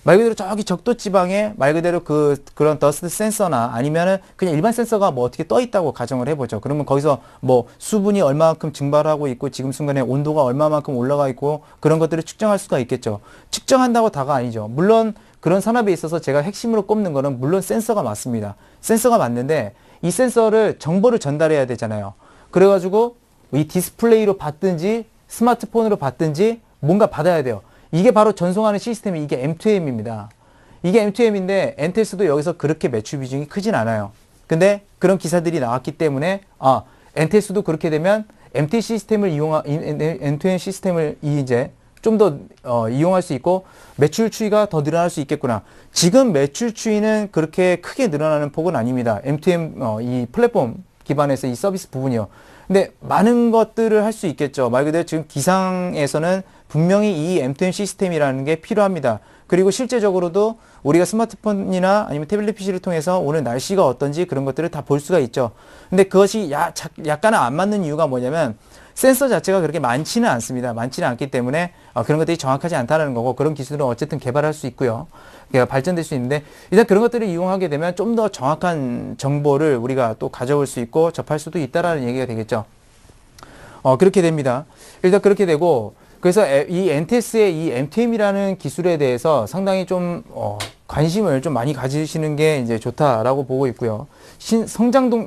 말 그대로 저기 적도 지방에 말 그대로 그런 더스트 센서나 아니면은 그냥 일반 센서가 뭐 어떻게 떠 있다고 가정을 해보죠. 그러면 거기서 뭐 수분이 얼마만큼 증발하고 있고 지금 순간에 온도가 얼마만큼 올라가 있고 그런 것들을 측정할 수가 있겠죠. 측정한다고 다가 아니죠. 물론 그런 산업에 있어서 제가 핵심으로 꼽는 거는 물론 센서가 맞습니다. 센서가 맞는데 이 센서를 정보를 전달해야 되잖아요. 그래가지고 이 디스플레이로 받든지 스마트폰으로 받든지 뭔가 받아야 돼요. 이게 바로 전송하는 시스템이 이게 M2M입니다. 이게 M2M인데 엔텔스도 여기서 그렇게 매출 비중이 크진 않아요. 근데 그런 기사들이 나왔기 때문에 엔텔스도 그렇게 되면 M2M 시스템을 이제 좀 더 이용할 수 있고 매출 추이가 더 늘어날 수 있겠구나. 지금 매출 추이는 그렇게 크게 늘어나는 폭은 아닙니다. M2M 이 플랫폼 기반에서 이 서비스 부분이요. 근데 많은 것들을 할 수 있겠죠. 말 그대로 지금 기상에서는 분명히 이 M2M 시스템이라는 게 필요합니다. 그리고 실제적으로도 우리가 스마트폰이나 아니면 태블릿 PC를 통해서 오늘 날씨가 어떤지 그런 것들을 다 볼 수가 있죠. 근데 그것이 약간은 안 맞는 이유가 뭐냐면 센서 자체가 그렇게 많지는 않습니다. 많지는 않기 때문에 그런 것들이 정확하지 않다는 거고 그런 기술은 어쨌든 개발할 수 있고요. 발전될 수 있는데 일단 그런 것들을 이용하게 되면 좀 더 정확한 정보를 우리가 또 가져올 수 있고 접할 수도 있다라는 얘기가 되겠죠. 그렇게 됩니다. 일단 그렇게 되고 그래서 이 엔테스의 이 M2M이라는 기술에 대해서 상당히 좀 관심을 좀 많이 가지시는 게 이제 좋다라고 보고 있고요.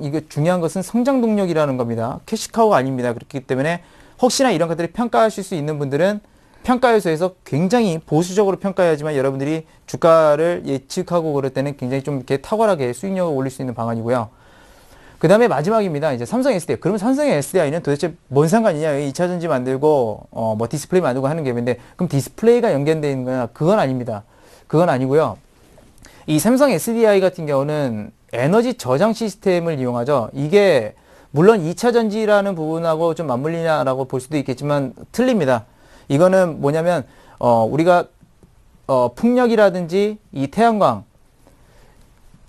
이거 중요한 것은 성장 동력이라는 겁니다. 캐시카우가 아닙니다. 그렇기 때문에 혹시나 이런 것들을 평가하실 수 있는 분들은 평가요소에서 굉장히 보수적으로 평가해야지만 여러분들이 주가를 예측하고 그럴 때는 굉장히 좀 이렇게 탁월하게 수익력을 올릴 수 있는 방안이고요. 그 다음에 마지막입니다. 이제 삼성 SDI. 그러면 삼성의 SDI는 도대체 뭔 상관이냐? 2차 전지 만들고, 뭐 디스플레이 만들고 하는 게 그럼 디스플레이가 연결되어 있는 거냐? 그건 아닙니다. 그건 아니고요. 이 삼성 SDI 같은 경우는 에너지 저장 시스템을 이용하죠. 이게 물론 2차 전지라는 부분하고 좀 맞물리냐라고 볼 수도 있겠지만 틀립니다. 이거는 뭐냐면 우리가 풍력이라든지 이 태양광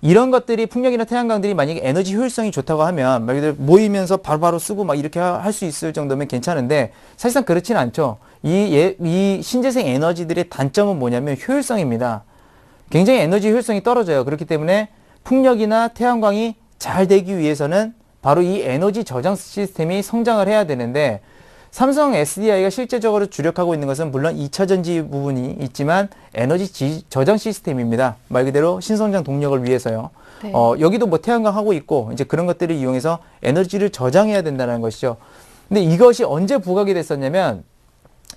이런 것들이 풍력이나 태양광들이 만약에 에너지 효율성이 좋다고 하면 말 그대로 모이면서 바로바로 쓰고 막 이렇게 할 수 있을 정도면 괜찮은데 사실상 그렇지는 않죠. 이 신재생 에너지들의 단점은 뭐냐면 효율성입니다. 굉장히 에너지 효율성이 떨어져요. 그렇기 때문에 풍력이나 태양광이 잘 되기 위해서는 바로 이 에너지 저장 시스템이 성장을 해야 되는데 삼성 SDI가 실제적으로 주력하고 있는 것은 물론 2차 전지 부분이 있지만 에너지 저장 시스템입니다. 말 그대로 신성장 동력을 위해서요. 네. 여기도 뭐 태양광 하고 있고 이제 그런 것들을 이용해서 에너지를 저장해야 된다는 것이죠. 근데 이것이 언제 부각이 됐었냐면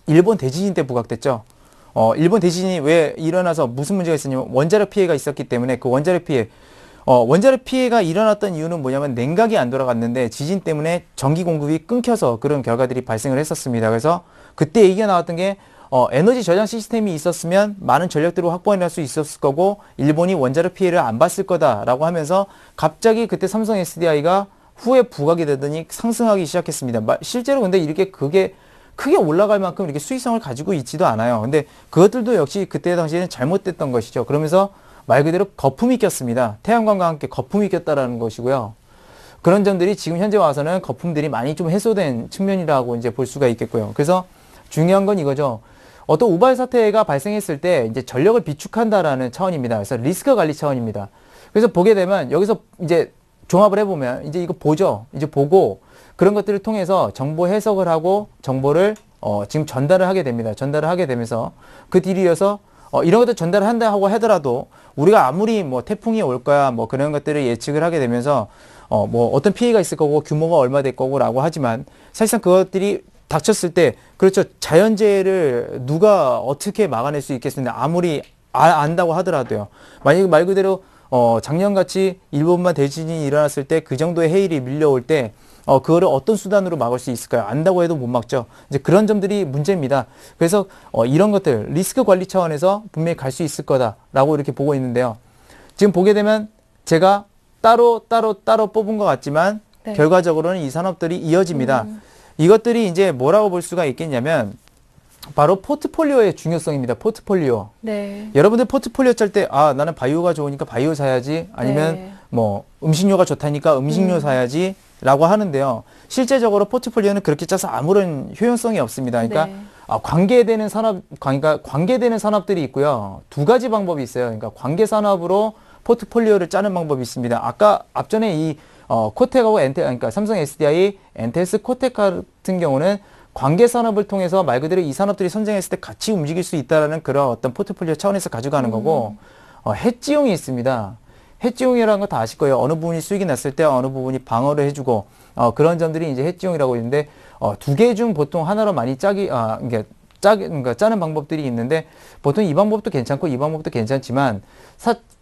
일본 대지진 때 부각됐죠. 일본 대지진이 왜 일어나서 무슨 문제가 있었냐면 원자력 피해가 있었기 때문에 그 원자력 피해가 일어났던 이유는 뭐냐면 냉각이 안 돌아갔는데 지진 때문에 전기 공급이 끊겨서 그런 결과들이 발생을 했었습니다. 그래서 그때 얘기가 나왔던 게 에너지 저장 시스템이 있었으면 많은 전력들을 확보해낼 수 있었을 거고 일본이 원자력 피해를 안 봤을 거다라고 하면서 갑자기 그때 삼성 SDI가 후에 부각이 되더니 상승하기 시작했습니다. 실제로 근데 이렇게 그게 크게 올라갈 만큼 이렇게 수익성을 가지고 있지도 않아요. 근데 그것들도 역시 그때 당시에는 잘못됐던 것이죠. 그러면서 말 그대로 거품이 꼈습니다. 태양광과 함께 거품이 꼈다라는 것이고요. 그런 점들이 지금 현재 와서는 거품들이 많이 좀 해소된 측면이라고 이제 볼 수가 있겠고요. 그래서 중요한 건 이거죠. 어떤 우발 사태가 발생했을 때 이제 전력을 비축한다라는 차원입니다. 그래서 리스크 관리 차원입니다. 그래서 보게 되면 여기서 이제 종합을 해보면 이제 이거 보죠. 이제 보고 그런 것들을 통해서 정보 해석을 하고 정보를 지금 전달을 하게 됩니다. 전달을 하게 되면서 그 뒤를 이어서 이런 것들 전달을 한다 하고 하더라도 우리가 아무리 뭐 태풍이 올 거야 뭐 그런 것들을 예측을 하게 되면서 뭐 어떤 피해가 있을 거고 규모가 얼마 될 거고라고 하지만 사실상 그것들이 닥쳤을 때 그렇죠. 자연재해를 누가 어떻게 막아낼 수 있겠습니까? 아무리 안다고 하더라도요. 만약에 말 그대로 작년같이 일본만 대지진이 일어났을 때 그 정도의 해일이 밀려올 때 그거를 어떤 수단으로 막을 수 있을까요? 안다고 해도 못 막죠. 이제 그런 점들이 문제입니다. 그래서 이런 것들 리스크 관리 차원에서 분명히 갈 수 있을 거다라고 이렇게 보고 있는데요. 지금 보게 되면 제가 따로 뽑은 것 같지만 네. 결과적으로는 이 산업들이 이어집니다. 이것들이 이제 뭐라고 볼 수가 있겠냐면 바로 포트폴리오의 중요성입니다. 포트폴리오. 네. 여러분들 포트폴리오 짤 때 나는 바이오가 좋으니까 바이오 사야지 아니면 네. 뭐 음식료가 좋다니까 음식료 사야지 라고 하는데요. 실제적으로 포트폴리오는 그렇게 짜서 아무런 효용성이 없습니다. 그러니까 네. 관계되는 산업들이 있고요. 두 가지 방법이 있어요. 그러니까 관계 산업으로 포트폴리오를 짜는 방법이 있습니다. 아까 앞전에 이 코텍하고 그러니까 삼성 SDI, 엔텔스, 코텍 같은 경우는 관계 산업을 통해서 말 그대로 이 산업들이 선정했을 때 같이 움직일 수 있다라는 그런 어떤 포트폴리오 차원에서 가져가는 거고 해지용이 있습니다. 해지용이라는 거 다 아실 거예요. 어느 부분이 수익이 났을 때 어느 부분이 방어를 해주고 그런 점들이 이제 해지용이라고 있는데 두 개 중 보통 하나로 많이 그러니까 짜는 방법들이 있는데 보통 이 방법도 괜찮고 이 방법도 괜찮지만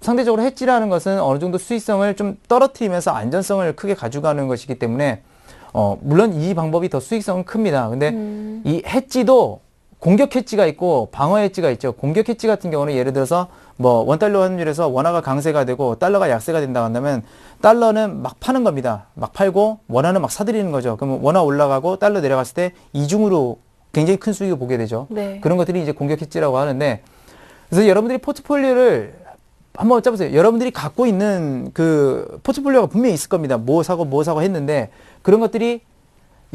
상대적으로 해지라는 것은 어느 정도 수익성을 좀 떨어뜨리면서 안전성을 크게 가져가는 것이기 때문에 물론 이 방법이 더 수익성은 큽니다. 근데 이 해지도 공격 해지가 있고 방어 해지가 있죠. 공격 해지 같은 경우는 예를 들어서 뭐 원달러 환율에서 원화가 강세가 되고 달러가 약세가 된다고 한다면 달러는 막 파는 겁니다. 막 팔고 원화는 막 사들이는 거죠. 그러면 원화 올라가고 달러 내려갔을 때 이중으로 굉장히 큰 수익을 보게 되죠. 네. 그런 것들이 이제 공격 해지라고 하는데 그래서 여러분들이 포트폴리오를 한번 짜보세요. 여러분들이 갖고 있는 그 포트폴리오가 분명히 있을 겁니다. 뭐 사고 했는데 그런 것들이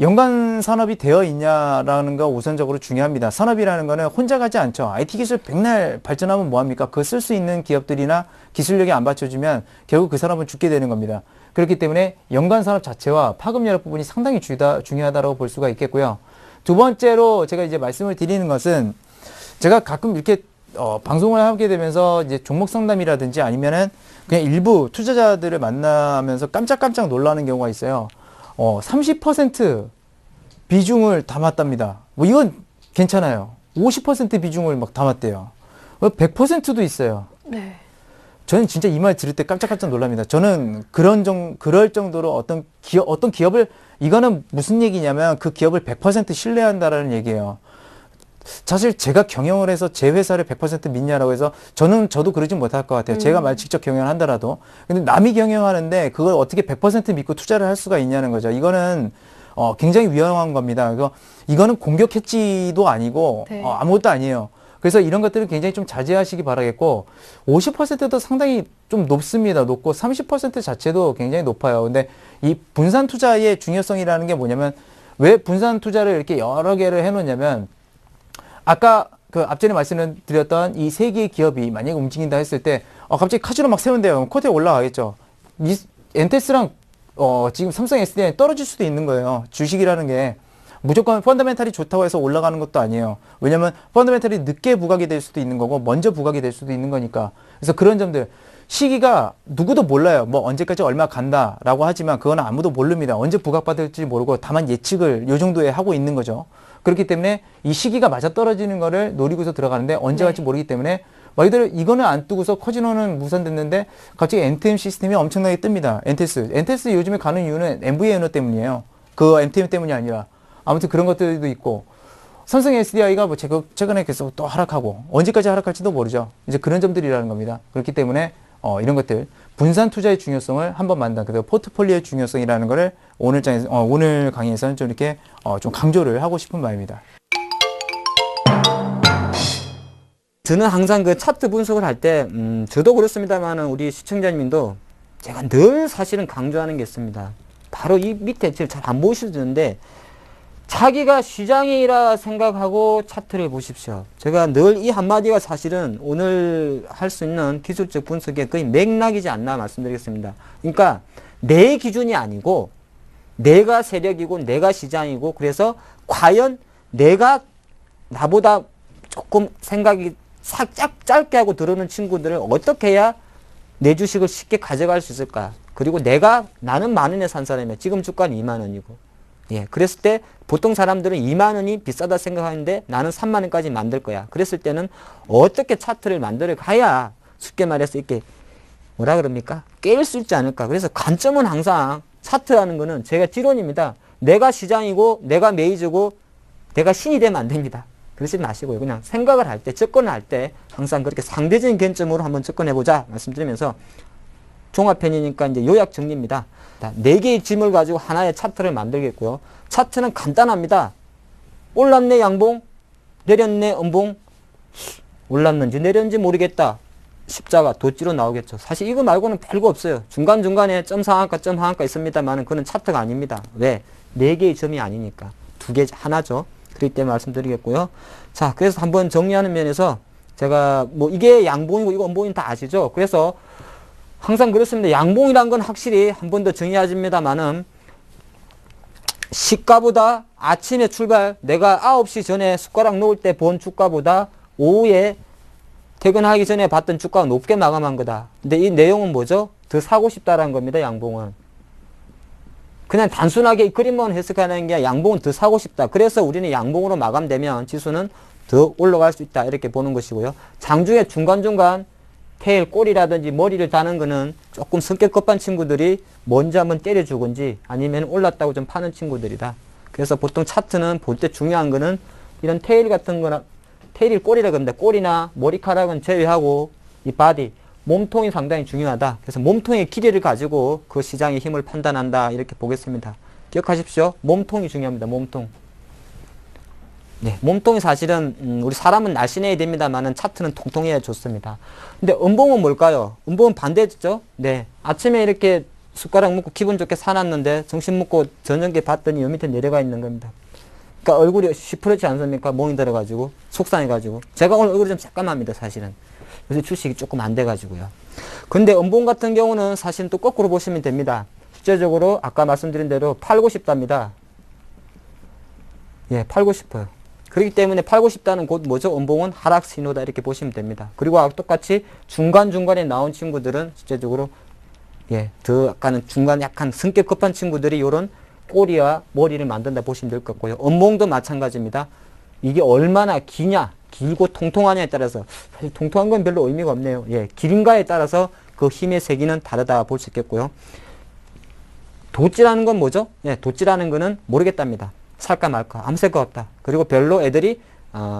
연관 산업이 되어 있냐라는 거 우선적으로 중요합니다. 산업이라는 거는 혼자 가지 않죠. IT 기술 백날 발전하면 뭐합니까? 그거 쓸 수 있는 기업들이나 기술력이 안 받쳐주면 결국 그 산업은 죽게 되는 겁니다. 그렇기 때문에 연관 산업 자체와 파급 여력 부분이 상당히 중요하다고 볼 수가 있겠고요. 두 번째로 제가 이제 말씀을 드리는 것은 제가 가끔 이렇게 방송을 하게 되면서 이제 종목 상담이라든지 아니면은 그냥 일부 투자자들을 만나면서 깜짝깜짝 놀라는 경우가 있어요. 30% 비중을 담았답니다. 뭐 이건 괜찮아요. 50% 비중을 막 담았대요. 100%도 있어요. 네. 저는 진짜 이 말 들을 때 깜짝깜짝 놀랍니다. 저는 그럴 정도로 어떤 기업을 이거는 무슨 얘기냐면 그 기업을 100% 신뢰한다라는 얘기예요. 사실 제가 경영을 해서 제 회사를 100% 믿냐라고 해서 저도 그러진 못할 것 같아요. 제가 말 직접 경영을 한다라도. 근데 남이 경영하는데 그걸 어떻게 100% 믿고 투자를 할 수가 있냐는 거죠. 이거는 굉장히 위험한 겁니다. 이거는 공격 해지도 아니고 네. 아무것도 아니에요. 그래서 이런 것들은 굉장히 좀 자제하시기 바라겠고 50%도 상당히 좀 높습니다. 높고 30% 자체도 굉장히 높아요. 근데 이 분산 투자의 중요성이라는 게 뭐냐면 왜 분산 투자를 이렇게 여러 개를 해놓냐면 아까 그 앞전에 말씀을 드렸던 이 세 개의 기업이 만약에 움직인다 했을 때 갑자기 카지노 막 세운대요. 코트에 올라가겠죠. 엔테스랑 지금 삼성 SDI 떨어질 수도 있는 거예요. 주식이라는 게 무조건 펀더멘탈이 좋다고 해서 올라가는 것도 아니에요. 왜냐면 펀더멘탈이 늦게 부각이 될 수도 있는 거고 먼저 부각이 될 수도 있는 거니까. 그래서 그런 점들 시기가 누구도 몰라요. 뭐 언제까지 얼마 간다라고 하지만 그건 아무도 모릅니다. 언제 부각받을지 모르고 다만 예측을 요 정도에 하고 있는 거죠. 그렇기 때문에 이 시기가 맞아떨어지는 거를 노리고서 들어가는데 언제 갈지 모르기 때문에 말 그대로 이거는 안 뜨고서 커지노는 무산됐는데 갑자기 NTM 시스템이 엄청나게 뜹니다. 엔테스 요즘에 가는 이유는 NVA 연호 때문이에요. 그 NTM 때문이 아니라 아무튼 그런 것들도 있고 삼성 SDI가 뭐 최근에 계속 또 하락하고 언제까지 하락할지도 모르죠. 이제 그런 점들이라는 겁니다. 그렇기 때문에 이런 것들 분산 투자의 중요성을 한번 만난 그리고 포트폴리오의 중요성이라는 거를 오늘 강의에서는 좀 이렇게 좀 강조를 하고 싶은 바입니다. 저는 항상 그 차트 분석을 할 때 저도 그렇습니다만은 우리 시청자님도 제가 늘 사실은 강조하는 게 있습니다. 바로 이 밑에 지금 잘 안 보이시는데 자기가 시장이라 생각하고 차트를 보십시오. 제가 늘 이 한마디가 사실은 오늘 할 수 있는 기술적 분석의 거의 맥락이지 않나 말씀드리겠습니다. 그러니까 내 기준이 아니고 내가 세력이고 내가 시장이고 그래서 과연 내가 나보다 조금 생각이 살짝 짧게 하고 들어오는 친구들을 어떻게 해야 내 주식을 쉽게 가져갈 수 있을까? 그리고 나는 10,000원에 산 사람이야. 지금 주가는 20,000원이고. 예, 그랬을 때 보통 사람들은 20,000원이 비싸다 생각하는데 나는 30,000원까지 만들 거야. 그랬을 때는 어떻게 차트를 만들어 가야 쉽게 말해서 이렇게 뭐라 그럽니까? 깰 수 있지 않을까? 그래서 관점은 항상 차트라는 거는 제가 지론입니다. 내가 시장이고 내가 메이저고 내가 신이 되면 안 됩니다. 그러지 마시고요. 그냥 생각을 할 때, 접근을 할 때 항상 그렇게 상대적인 관점으로 한번 접근해보자 말씀드리면서 종합편이니까 이제 요약 정리입니다. 4개의 짐을 가지고 하나의 차트를 만들겠고요. 차트는 간단합니다. 올랐네 양봉, 내렸네 음봉, 올랐는지 내렸는지 모르겠다. 십자가, 도지로 나오겠죠. 사실 이거 말고는 별거 없어요. 중간중간에 점 상한가, 점 하한가 있습니다만 그건 차트가 아닙니다. 왜? 4개의 점이 아니니까. 2개, 하나죠. 그렇기 때문에 말씀드리겠고요. 자, 그래서 한번 정리하는 면에서 제가 뭐 이게 양봉이고 이거 음봉인 다 아시죠? 그래서 항상 그렇습니다. 양봉이란 건 확실히 한 번 더 정리하십니다만은 시가보다 아침에 출발, 내가 9시 전에 숟가락 놓을 때 본 주가보다 오후에 퇴근하기 전에 봤던 주가가 높게 마감한 거다. 근데 이 내용은 뭐죠? 더 사고 싶다라는 겁니다. 양봉은. 그냥 단순하게 이 그림만 해석하는 게 양봉은 더 사고 싶다. 그래서 우리는 양봉으로 마감되면 지수는 더 올라갈 수 있다. 이렇게 보는 것이고요. 장중에 중간중간 테일, 꼬리라든지 머리를 다는 거는 조금 성격 급한 친구들이 먼저 한번 때려주건지 아니면 올랐다고 좀 파는 친구들이다. 그래서 보통 차트는 볼 때 중요한 거는 이런 테일 같은 거나 테일이 꼬리라고 합니다. 꼬리나 머리카락은 제외하고 이 바디, 몸통이 상당히 중요하다. 그래서 몸통의 길이를 가지고 그 시장의 힘을 판단한다. 이렇게 보겠습니다. 기억하십시오. 몸통이 중요합니다. 몸통. 네, 몸통이 사실은 우리 사람은 날씬해야 됩니다만은 차트는 통통해야 좋습니다. 근데 음봉은 뭘까요? 음봉은 반대죠. 네, 아침에 이렇게 숟가락 먹고 기분 좋게 사놨는데 점심 먹고 저녁에 봤더니 요 밑에 내려가 있는 겁니다. 그러니까 얼굴이 시퍼렇지 않습니까? 몽이 들어가지고 속상해가지고. 제가 오늘 얼굴이 좀 새까맣니다. 사실은. 요새 주식이 조금 안 돼가지고요. 근데 음봉 같은 경우는 사실 또 거꾸로 보시면 됩니다. 실제적으로 아까 말씀드린 대로 팔고 싶답니다. 예, 팔고 싶어요. 그렇기 때문에 팔고 싶다는 곧 뭐죠? 음봉은 하락 신호다. 이렇게 보시면 됩니다. 그리고 똑같이 중간중간에 나온 친구들은 실제적으로 예, 더 아까는 중간 약간 성격 급한 친구들이 요런 꼬리와 머리를 만든다 보시면 될 것 같고요. 음봉도 마찬가지입니다. 이게 얼마나 기냐, 길고 통통하냐에 따라서 사실 통통한 건 별로 의미가 없네요. 예, 길인가에 따라서 그 힘의 세기는 다르다 볼 수 있겠고요. 도찌라는 건 뭐죠? 예, 도찌라는 거는 모르겠답니다. 살까 말까 아무 생각 없다. 그리고 별로 애들이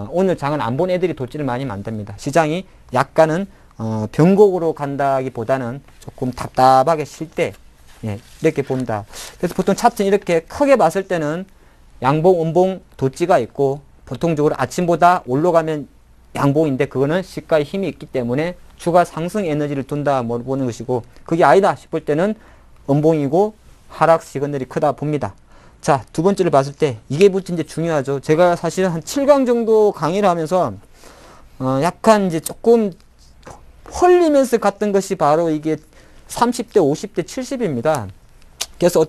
오늘 장은 안 본 애들이 도찌를 많이 만듭니다. 시장이 약간은 변곡으로 간다기보다는 조금 답답하게 쉴 때 예, 이렇게 봅니다. 그래서 보통 차트는 이렇게 크게 봤을 때는 양봉, 음봉, 도찌가 있고 보통적으로 아침보다 올라가면 양봉인데 그거는 시가의 힘이 있기 때문에 추가 상승 에너지를 둔다 보는 것이고 그게 아니다 싶을 때는 음봉이고 하락 시그널이 크다 봅니다. 자, 두 번째를 봤을 때 이게 이제 중요하죠. 제가 사실은 한 7강 정도 강의를 하면서 약간 이제 조금 헐리면서 갔던 것이 바로 이게 30대, 50대, 70입니다. 그래서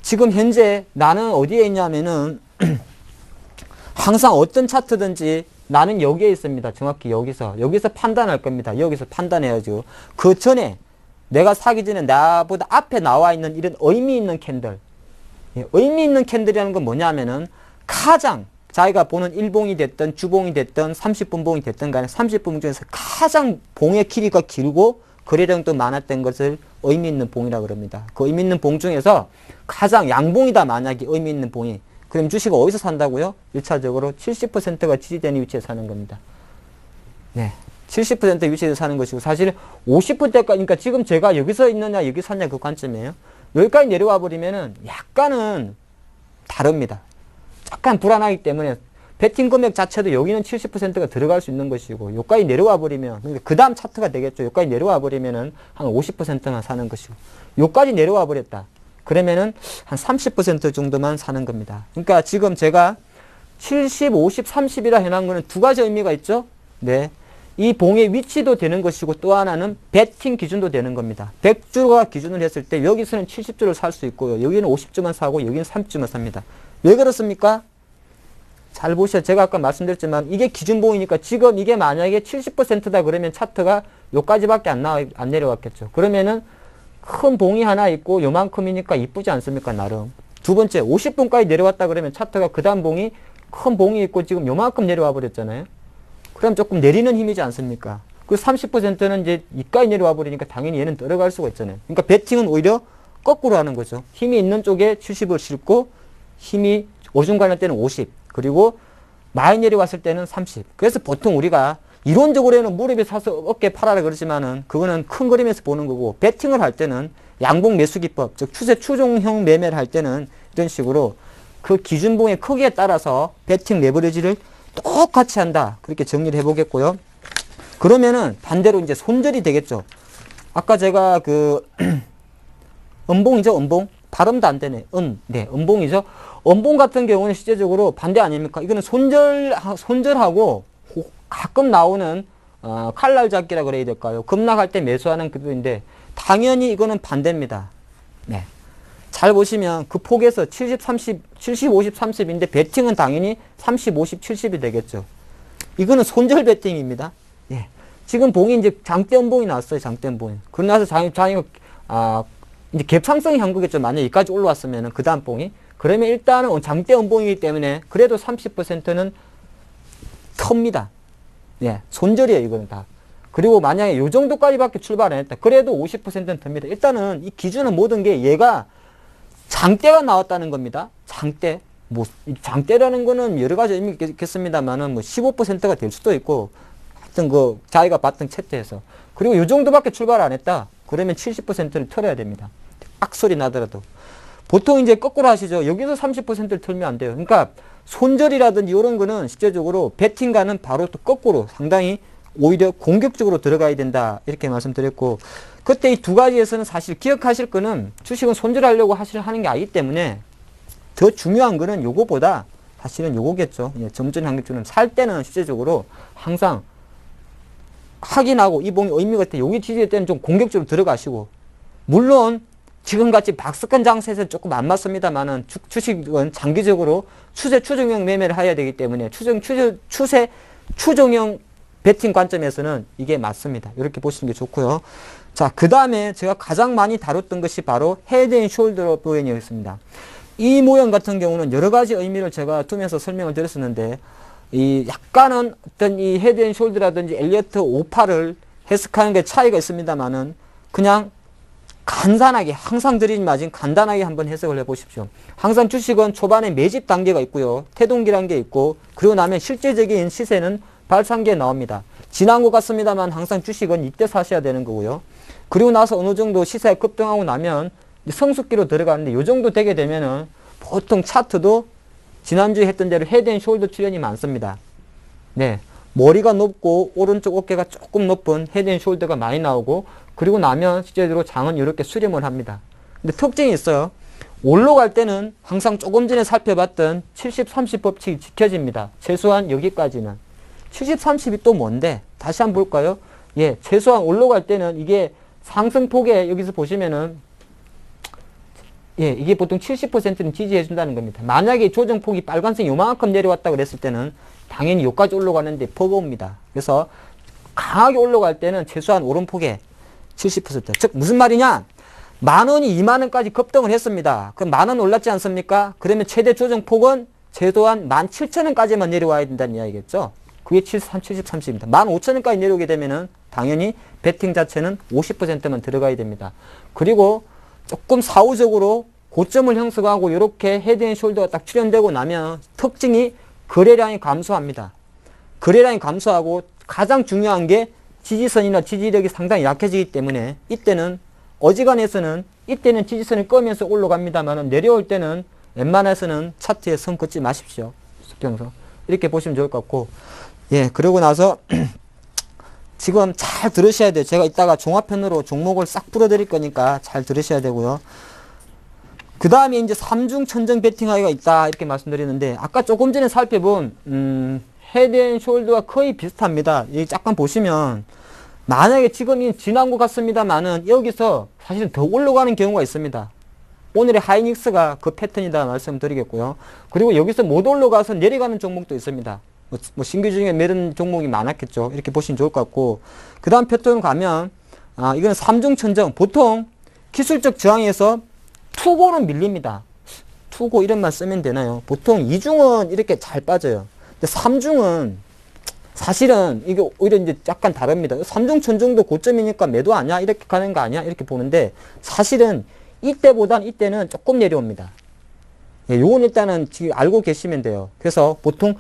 지금 현재 나는 어디에 있냐면은 항상 어떤 차트든지 나는 여기에 있습니다. 정확히 여기서 판단할 겁니다. 여기서 판단해야죠. 그 전에 내가 사기 전에 나보다 앞에 나와 있는 이런 의미 있는 캔들. 예, 의미 있는 캔들이라는 건 뭐냐면은 가장 자기가 보는 일봉이 됐든 주봉이 됐든 30분 봉이 됐든 간에 30분 중에서 가장 봉의 길이가 길고 거래량도 많았던 것을 의미 있는 봉이라고 그럽니다. 그 의미 있는 봉 중에서 가장 양봉이다 만약에 의미 있는 봉이. 그럼 주식을 어디서 산다고요? 1차적으로 70%가 지지되는 위치에 사는 겁니다. 네. 70% 위치에서 사는 것이고 사실 50%까지 그러니까 지금 제가 여기서 있느냐 여기 샀냐 그 관점이에요. 여기까지 내려와 버리면은 약간은 다릅니다. 약간 불안하기 때문에 베팅 금액 자체도 여기는 70%가 들어갈 수 있는 것이고 여기까지 내려와 버리면 그 다음 차트가 되겠죠. 여기까지 내려와 버리면은 한 50%만 사는 것이고 여기까지 내려와 버렸다. 그러면은 한 30% 정도만 사는 겁니다. 그러니까 지금 제가 70, 50, 30이라 해놓은 거는 두 가지 의미가 있죠. 네. 이 봉의 위치도 되는 것이고 또 하나는 베팅 기준도 되는 겁니다. 100주가 기준을 했을 때 여기서는 70주를 살 수 있고요. 여기는 50주만 사고 여기는 30주만 삽니다. 왜 그렇습니까? 잘 보셔. 제가 아까 말씀드렸지만 이게 기준봉이니까 지금 이게 만약에 70%다 그러면 차트가 요까지밖에 안 내려왔겠죠. 그러면은 큰 봉이 하나 있고 요만큼이니까 이쁘지 않습니까? 나름. 두 번째 50분까지 내려왔다 그러면 차트가 그 다음 봉이 큰 봉이 있고 지금 요만큼 내려와 버렸잖아요. 그럼 조금 내리는 힘이지 않습니까? 그 30%는 이제 이까지 내려와 버리니까 당연히 얘는 들어갈 수가 있잖아요. 그러니까 배팅은 오히려 거꾸로 하는 거죠. 힘이 있는 쪽에 70을 싣고 힘이 어중간할 때는 50 그리고 많이 내려왔을 때는 30. 그래서 보통 우리가 이론적으로는 무릎에 사서 어깨 팔아라 그러지만은 그거는 큰 그림에서 보는 거고 배팅을 할 때는 양봉 매수 기법 즉 추세 추종형 매매를 할 때는 이런 식으로 그 기준봉의 크기에 따라서 배팅 레버리지를 똑같이 한다. 그렇게 정리를 해보겠고요. 그러면은 반대로 이제 손절이 되겠죠. 아까 제가 그 음봉이죠, 음봉. 발음도 안 되네. 네, 음봉이죠. 음봉 같은 경우는 실제적으로 반대 아닙니까? 이거는 손절하고 가끔 나오는 칼날 잡기라 그래야 될까요? 급락할 때 매수하는 그도인데 당연히 이거는 반대입니다. 네. 잘 보시면 그 폭에서 70, 30, 70, 50, 30인데 배팅은 당연히 30, 50, 70이 되겠죠. 이거는 손절 배팅입니다. 예. 지금 봉이 이제 장대 음봉이 나왔어요. 장대 음봉이. 그러고 나서 이제 갭상승이 한 거겠죠. 만약에 여기까지 올라왔으면은 그 다음 봉이. 그러면 일단은 장대 음봉이기 때문에 그래도 30%는 텁니다. 예. 손절이에요. 이거는 다. 그리고 만약에 요 정도까지밖에 출발 안 했다. 그래도 50%는 텁니다. 일단은 이 기준은 모든 게 얘가 장대가 나왔다는 겁니다. 장대. 뭐, 장대라는 거는 여러 가지 의미가 있겠습니다만은 뭐 15%가 될 수도 있고, 하여튼 그 자기가 봤던 채트에서. 그리고 요 정도밖에 출발 안 했다. 그러면 70%를 털어야 됩니다. 악 소리 나더라도. 보통 이제 거꾸로 하시죠. 여기서 30%를 털면 안 돼요. 그러니까 손절이라든지 이런 거는 실제적으로 배팅과는 바로 또 거꾸로 상당히 오히려 공격적으로 들어가야 된다. 이렇게 말씀드렸고, 그때 이 두 가지에서는 사실 기억하실 거는 주식은 손절하려고 하는 게 아니기 때문에 더 중요한 거는 요거보다 사실은 요거겠죠. 예, 점전 한격주는 살 때는 실제적으로 항상 확인하고 이 봉이 의미가 있다. 여기 지지할 때는 좀 공격적으로 들어가시고, 물론 지금같이 박스권 장세에서 조금 안 맞습니다만은 주식은 장기적으로 추세 추종형 매매를 해야 되기 때문에 추세 추종형 배팅 관점에서는 이게 맞습니다. 이렇게 보시는 게 좋고요. 자, 그 다음에 제가 가장 많이 다뤘던 것이 바로 헤드 앤 숄더 모형이었습니다. 이 모형 같은 경우는 여러 가지 의미를 제가 두면서 설명을 드렸었는데, 이 약간은 어떤 이 헤드 앤 숄더라든지 엘리어트 58을 해석하는 게 차이가 있습니다만은 그냥 간단하게 항상 드린 마진 간단하게 한번 해석을 해 보십시오. 항상 주식은 초반에 매집 단계가 있고요. 태동기란 게 있고, 그리고 나면 실제적인 시세는 발상기에 나옵니다. 지난 것 같습니다만 항상 주식은 이때 사셔야 되는 거고요. 그리고 나서 어느 정도 시세가 급등하고 나면 성숙기로 들어가는데 요 정도 되게 되면은 보통 차트도 지난주에 했던 대로 헤드 앤 숄더 출현이 많습니다. 네. 머리가 높고 오른쪽 어깨가 조금 높은 헤드 앤 숄더가 많이 나오고, 그리고 나면 실제로 장은 이렇게 수렴을 합니다. 근데 특징이 있어요. 올라갈 때는 항상 조금 전에 살펴봤던 70-30 법칙이 지켜집니다. 최소한 여기까지는. 70-30이 또 뭔데? 다시 한번 볼까요? 예, 최소한 올라갈 때는 이게 상승폭에 여기서 보시면은, 예, 이게 보통 70%는 지지해준다는 겁니다. 만약에 조정폭이 빨간색 요만큼 내려왔다 그랬을 때는 당연히 여기까지 올라가는데 버거웁니다. 그래서 강하게 올라갈 때는 최소한 오른폭에 70%. 즉, 무슨 말이냐? 10,000원이 20,000원까지 급등을 했습니다. 그럼 10,000원 올랐지 않습니까? 그러면 최대 조정폭은 최소한 17,000원까지만 내려와야 된다는 이야기겠죠? 그게 70-30입니다. 15,000원까지 내려오게 되면은 당연히 배팅 자체는 50%만 들어가야 됩니다. 그리고 조금 사후적으로 고점을 형성하고 이렇게 헤드 앤 숄더가 딱 출현되고 나면 특징이 거래량이 감소합니다. 거래량이 감소하고 가장 중요한 게 지지선이나 지지력이 상당히 약해지기 때문에 이때는 어지간해서는 이때는 지지선을 끄면서 올라갑니다만 내려올 때는 웬만해서는 차트에 선 긋지 마십시오. 수평선. 이렇게 보시면 좋을 것 같고, 예, 그러고 나서 지금 잘 들으셔야 돼요. 제가 이따가 종합편으로 종목을 싹 풀어드릴 거니까 잘 들으셔야 되고요. 그 다음에 이제 3중 천정 배팅하기가 있다 이렇게 말씀드렸는데, 아까 조금 전에 살펴본 헤드 앤 숄더와 거의 비슷합니다. 여기 잠깐 보시면 만약에 지금이 지난 것 같습니다만은 여기서 사실은 더 올라가는 경우가 있습니다. 오늘의 하이닉스가 그 패턴이다 말씀드리겠고요. 그리고 여기서 못 올라가서 내려가는 종목도 있습니다. 뭐 신규 중에 이런 종목이 많았겠죠. 이렇게 보시면 좋을 것 같고, 그 다음 패턴 가면 이거는 삼중천정. 보통 기술적 저항에서 투고는 밀립니다. 투고 이런 말 쓰면 되나요? 보통 이중은 이렇게 잘 빠져요. 근데 삼중은 사실은 이게 오히려 이제 약간 다릅니다. 삼중천정도 고점이니까 매도 아니야? 이렇게 가는 거 아니야? 이렇게 보는데 사실은 이때보단 이때는 조금 내려옵니다. 예, 요건 일단은 지금 알고 계시면 돼요. 그래서 보통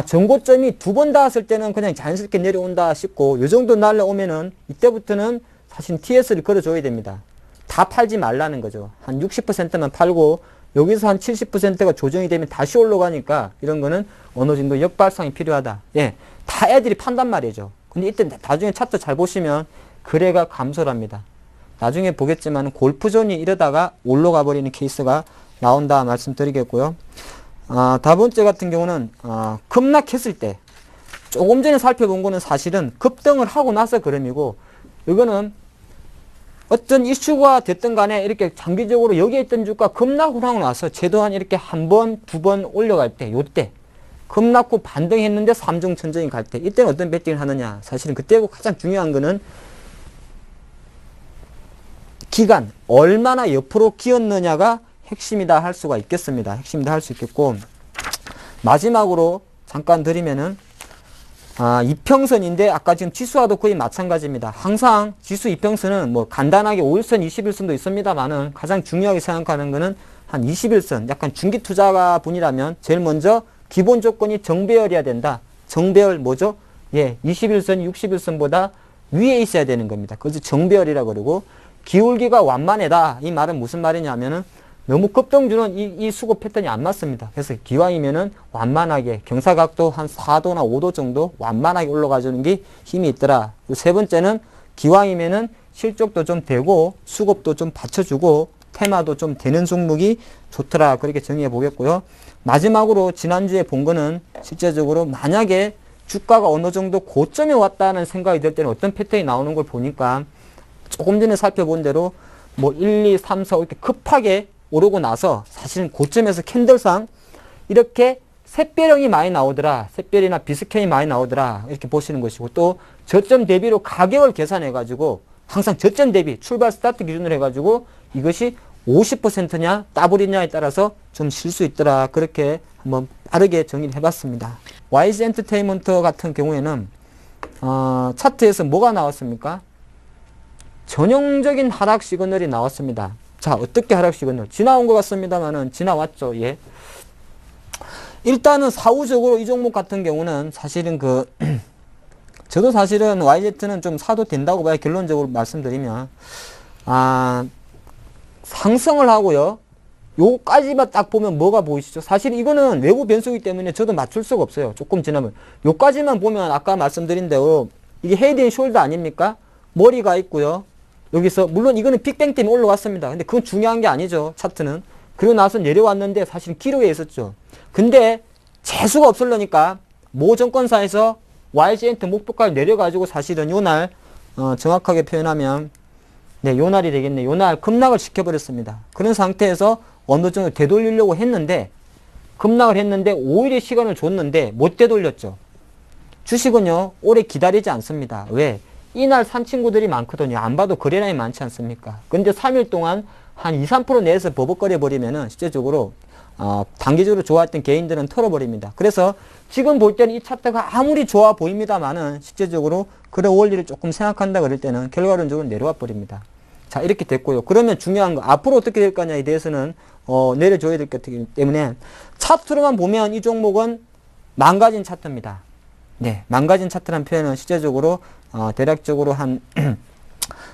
전고점이 두 번 닿았을 때는 그냥 자연스럽게 내려온다 싶고, 요 정도 날라오면은 이때부터는 사실 TS를 걸어줘야 됩니다. 다 팔지 말라는 거죠. 한 60%만 팔고 여기서 한 70%가 조정이 되면 다시 올라가니까 이런 거는 어느 정도 역발상이 필요하다. 예, 다 애들이 판단 말이죠. 근데 이때 나중에 차트 잘 보시면 거래가 감소합니다. 나중에 보겠지만 골프존이 이러다가 올라가 버리는 케이스가 나온다 말씀드리겠고요. 다음 번째 같은 경우는 급락했을 때, 조금 전에 살펴본 거는 사실은 급등을 하고 나서 그름이고, 이거는 어떤 이슈가 됐든 간에 이렇게 장기적으로 여기에 있던 주가 급락을 하고 나서 최소한 이렇게 한 번, 두 번 올라갈 때, 요때 급락 후 반등했는데 삼중천정이 갈 때, 이때는 어떤 배팅을 하느냐. 사실은 그때고 가장 중요한 거는 기간, 얼마나 옆으로 기었느냐가 핵심이다 할 수가 있겠습니다. 핵심이다 할 수 있겠고, 마지막으로 잠깐 드리면은 이평선인데 아까 지금 지수와도 거의 마찬가지입니다. 항상 지수 이평선은 뭐 간단하게 5일선, 20일선도 있습니다만은 가장 중요하게 생각하는 거는 한 21선, 약간 중기 투자가 분이라면 제일 먼저 기본 조건이 정배열이어야 된다. 정배열 뭐죠? 예, 21선, 60일선보다 위에 있어야 되는 겁니다. 그래서 정배열이라 그러고, 기울기가 완만하다. 이 말은 무슨 말이냐면은 너무 급등주는 이 수급 패턴이 안 맞습니다. 그래서 기왕이면은 완만하게 경사각도 한 4도나 5도 정도 완만하게 올라가 주는 게 힘이 있더라. 세 번째는 기왕이면은 실적도 좀 되고 수급도 좀 받쳐주고 테마도 좀 되는 종목이 좋더라. 그렇게 정의해 보겠고요. 마지막으로 지난주에 본 거는 실제적으로 만약에 주가가 어느 정도 고점에 왔다는 생각이 들 때는 어떤 패턴이 나오는 걸 보니까 조금 전에 살펴본 대로 뭐 1, 2, 3, 4 이렇게 급하게 오르고 나서 사실은 고점에서 캔들상 이렇게 샛별형이 많이 나오더라. 샛별이나 비스캔이 많이 나오더라. 이렇게 보시는 것이고, 또 저점 대비로 가격을 계산해 가지고 항상 저점 대비 출발 스타트 기준으로 해가지고 이것이 50%냐 더블이냐에 따라서 좀 쉴 수 있더라. 그렇게 한번 빠르게 정리를 해봤습니다. YG 엔터테인먼트 같은 경우에는 차트에서 뭐가 나왔습니까? 전형적인 하락 시그널이 나왔습니다. 자, 어떻게 하락 시그널? 지나온 것 같습니다만은 지나왔죠. 예. 일단은 사후적으로 이 종목 같은 경우는 사실은 저도 사실은 YZ는 좀 사도 된다고 봐요. 결론적으로 말씀드리면. 상승을 하고요. 요까지만 딱 보면 뭐가 보이시죠? 사실 이거는 외부 변수이기 때문에 저도 맞출 수가 없어요. 조금 지나면. 요까지만 보면 아까 말씀드린 대로 이게 헤드 앤 숄더 아닙니까? 머리가 있고요. 여기서 물론 이거는 빅뱅 때문에 올라왔습니다. 근데 그건 중요한 게 아니죠. 차트는. 그리고 나서 내려왔는데 사실 기로에 있었죠. 근데 재수가 없으려니까 모 정권사에서 YG엔터 목표가를 내려가지고 사실은 요날 정확하게 표현하면 요날이 되겠네. 요날 급락을 시켜버렸습니다. 그런 상태에서 어느 정도 되돌리려고 했는데 급락을 했는데 5일의 시간을 줬는데 못 되돌렸죠. 주식은요 오래 기다리지 않습니다. 왜? 이날 산 친구들이 많거든요. 안 봐도 거래량이 많지 않습니까? 근데 3일 동안 한 2, 3% 내에서 버벅거려 버리면은 실제적으로 단기적으로 좋아했던 개인들은 털어버립니다. 그래서 지금 볼 때는 이 차트가 아무리 좋아 보입니다만은 실제적으로 그래 원리를 조금 생각한다 그럴 때는 결과론적으로 내려와 버립니다. 자, 이렇게 됐고요. 그러면 중요한 거 앞으로 어떻게 될 거냐에 대해서는 내려줘야 될 거기 때문에 차트로만 보면 이 종목은 망가진 차트입니다. 네, 망가진 차트라는 표현은 실제적으로 대략적으로 한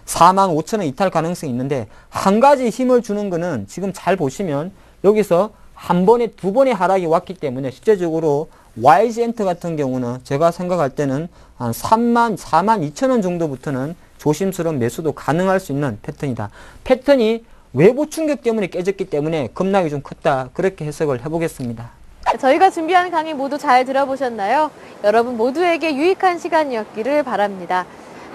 45,000원 이탈 가능성이 있는데, 한 가지 힘을 주는 거는 지금 잘 보시면 여기서 한 번에 두 번의 하락이 왔기 때문에 실제적으로 YG엔터 같은 경우는 제가 생각할 때는 한 42,000원 정도부터는 조심스러운 매수도 가능할 수 있는 패턴이다. 패턴이 외부 충격 때문에 깨졌기 때문에 급락이 좀 컸다. 그렇게 해석을 해보겠습니다. 저희가 준비한 강의 모두 잘 들어보셨나요? 여러분 모두에게 유익한 시간이었기를 바랍니다.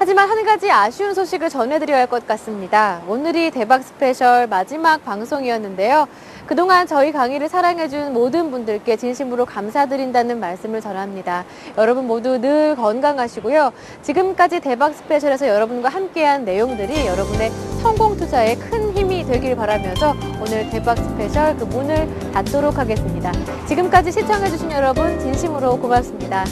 하지만 한 가지 아쉬운 소식을 전해드려야 할 것 같습니다. 오늘이 대박 스페셜 마지막 방송이었는데요. 그동안 저희 강의를 사랑해준 모든 분들께 진심으로 감사드린다는 말씀을 전합니다. 여러분 모두 늘 건강하시고요. 지금까지 대박 스페셜에서 여러분과 함께한 내용들이 여러분의 성공 투자에 큰 힘이 되길 바라면서 오늘 대박 스페셜 그 문을 닫도록 하겠습니다. 지금까지 시청해주신 여러분 진심으로 고맙습니다.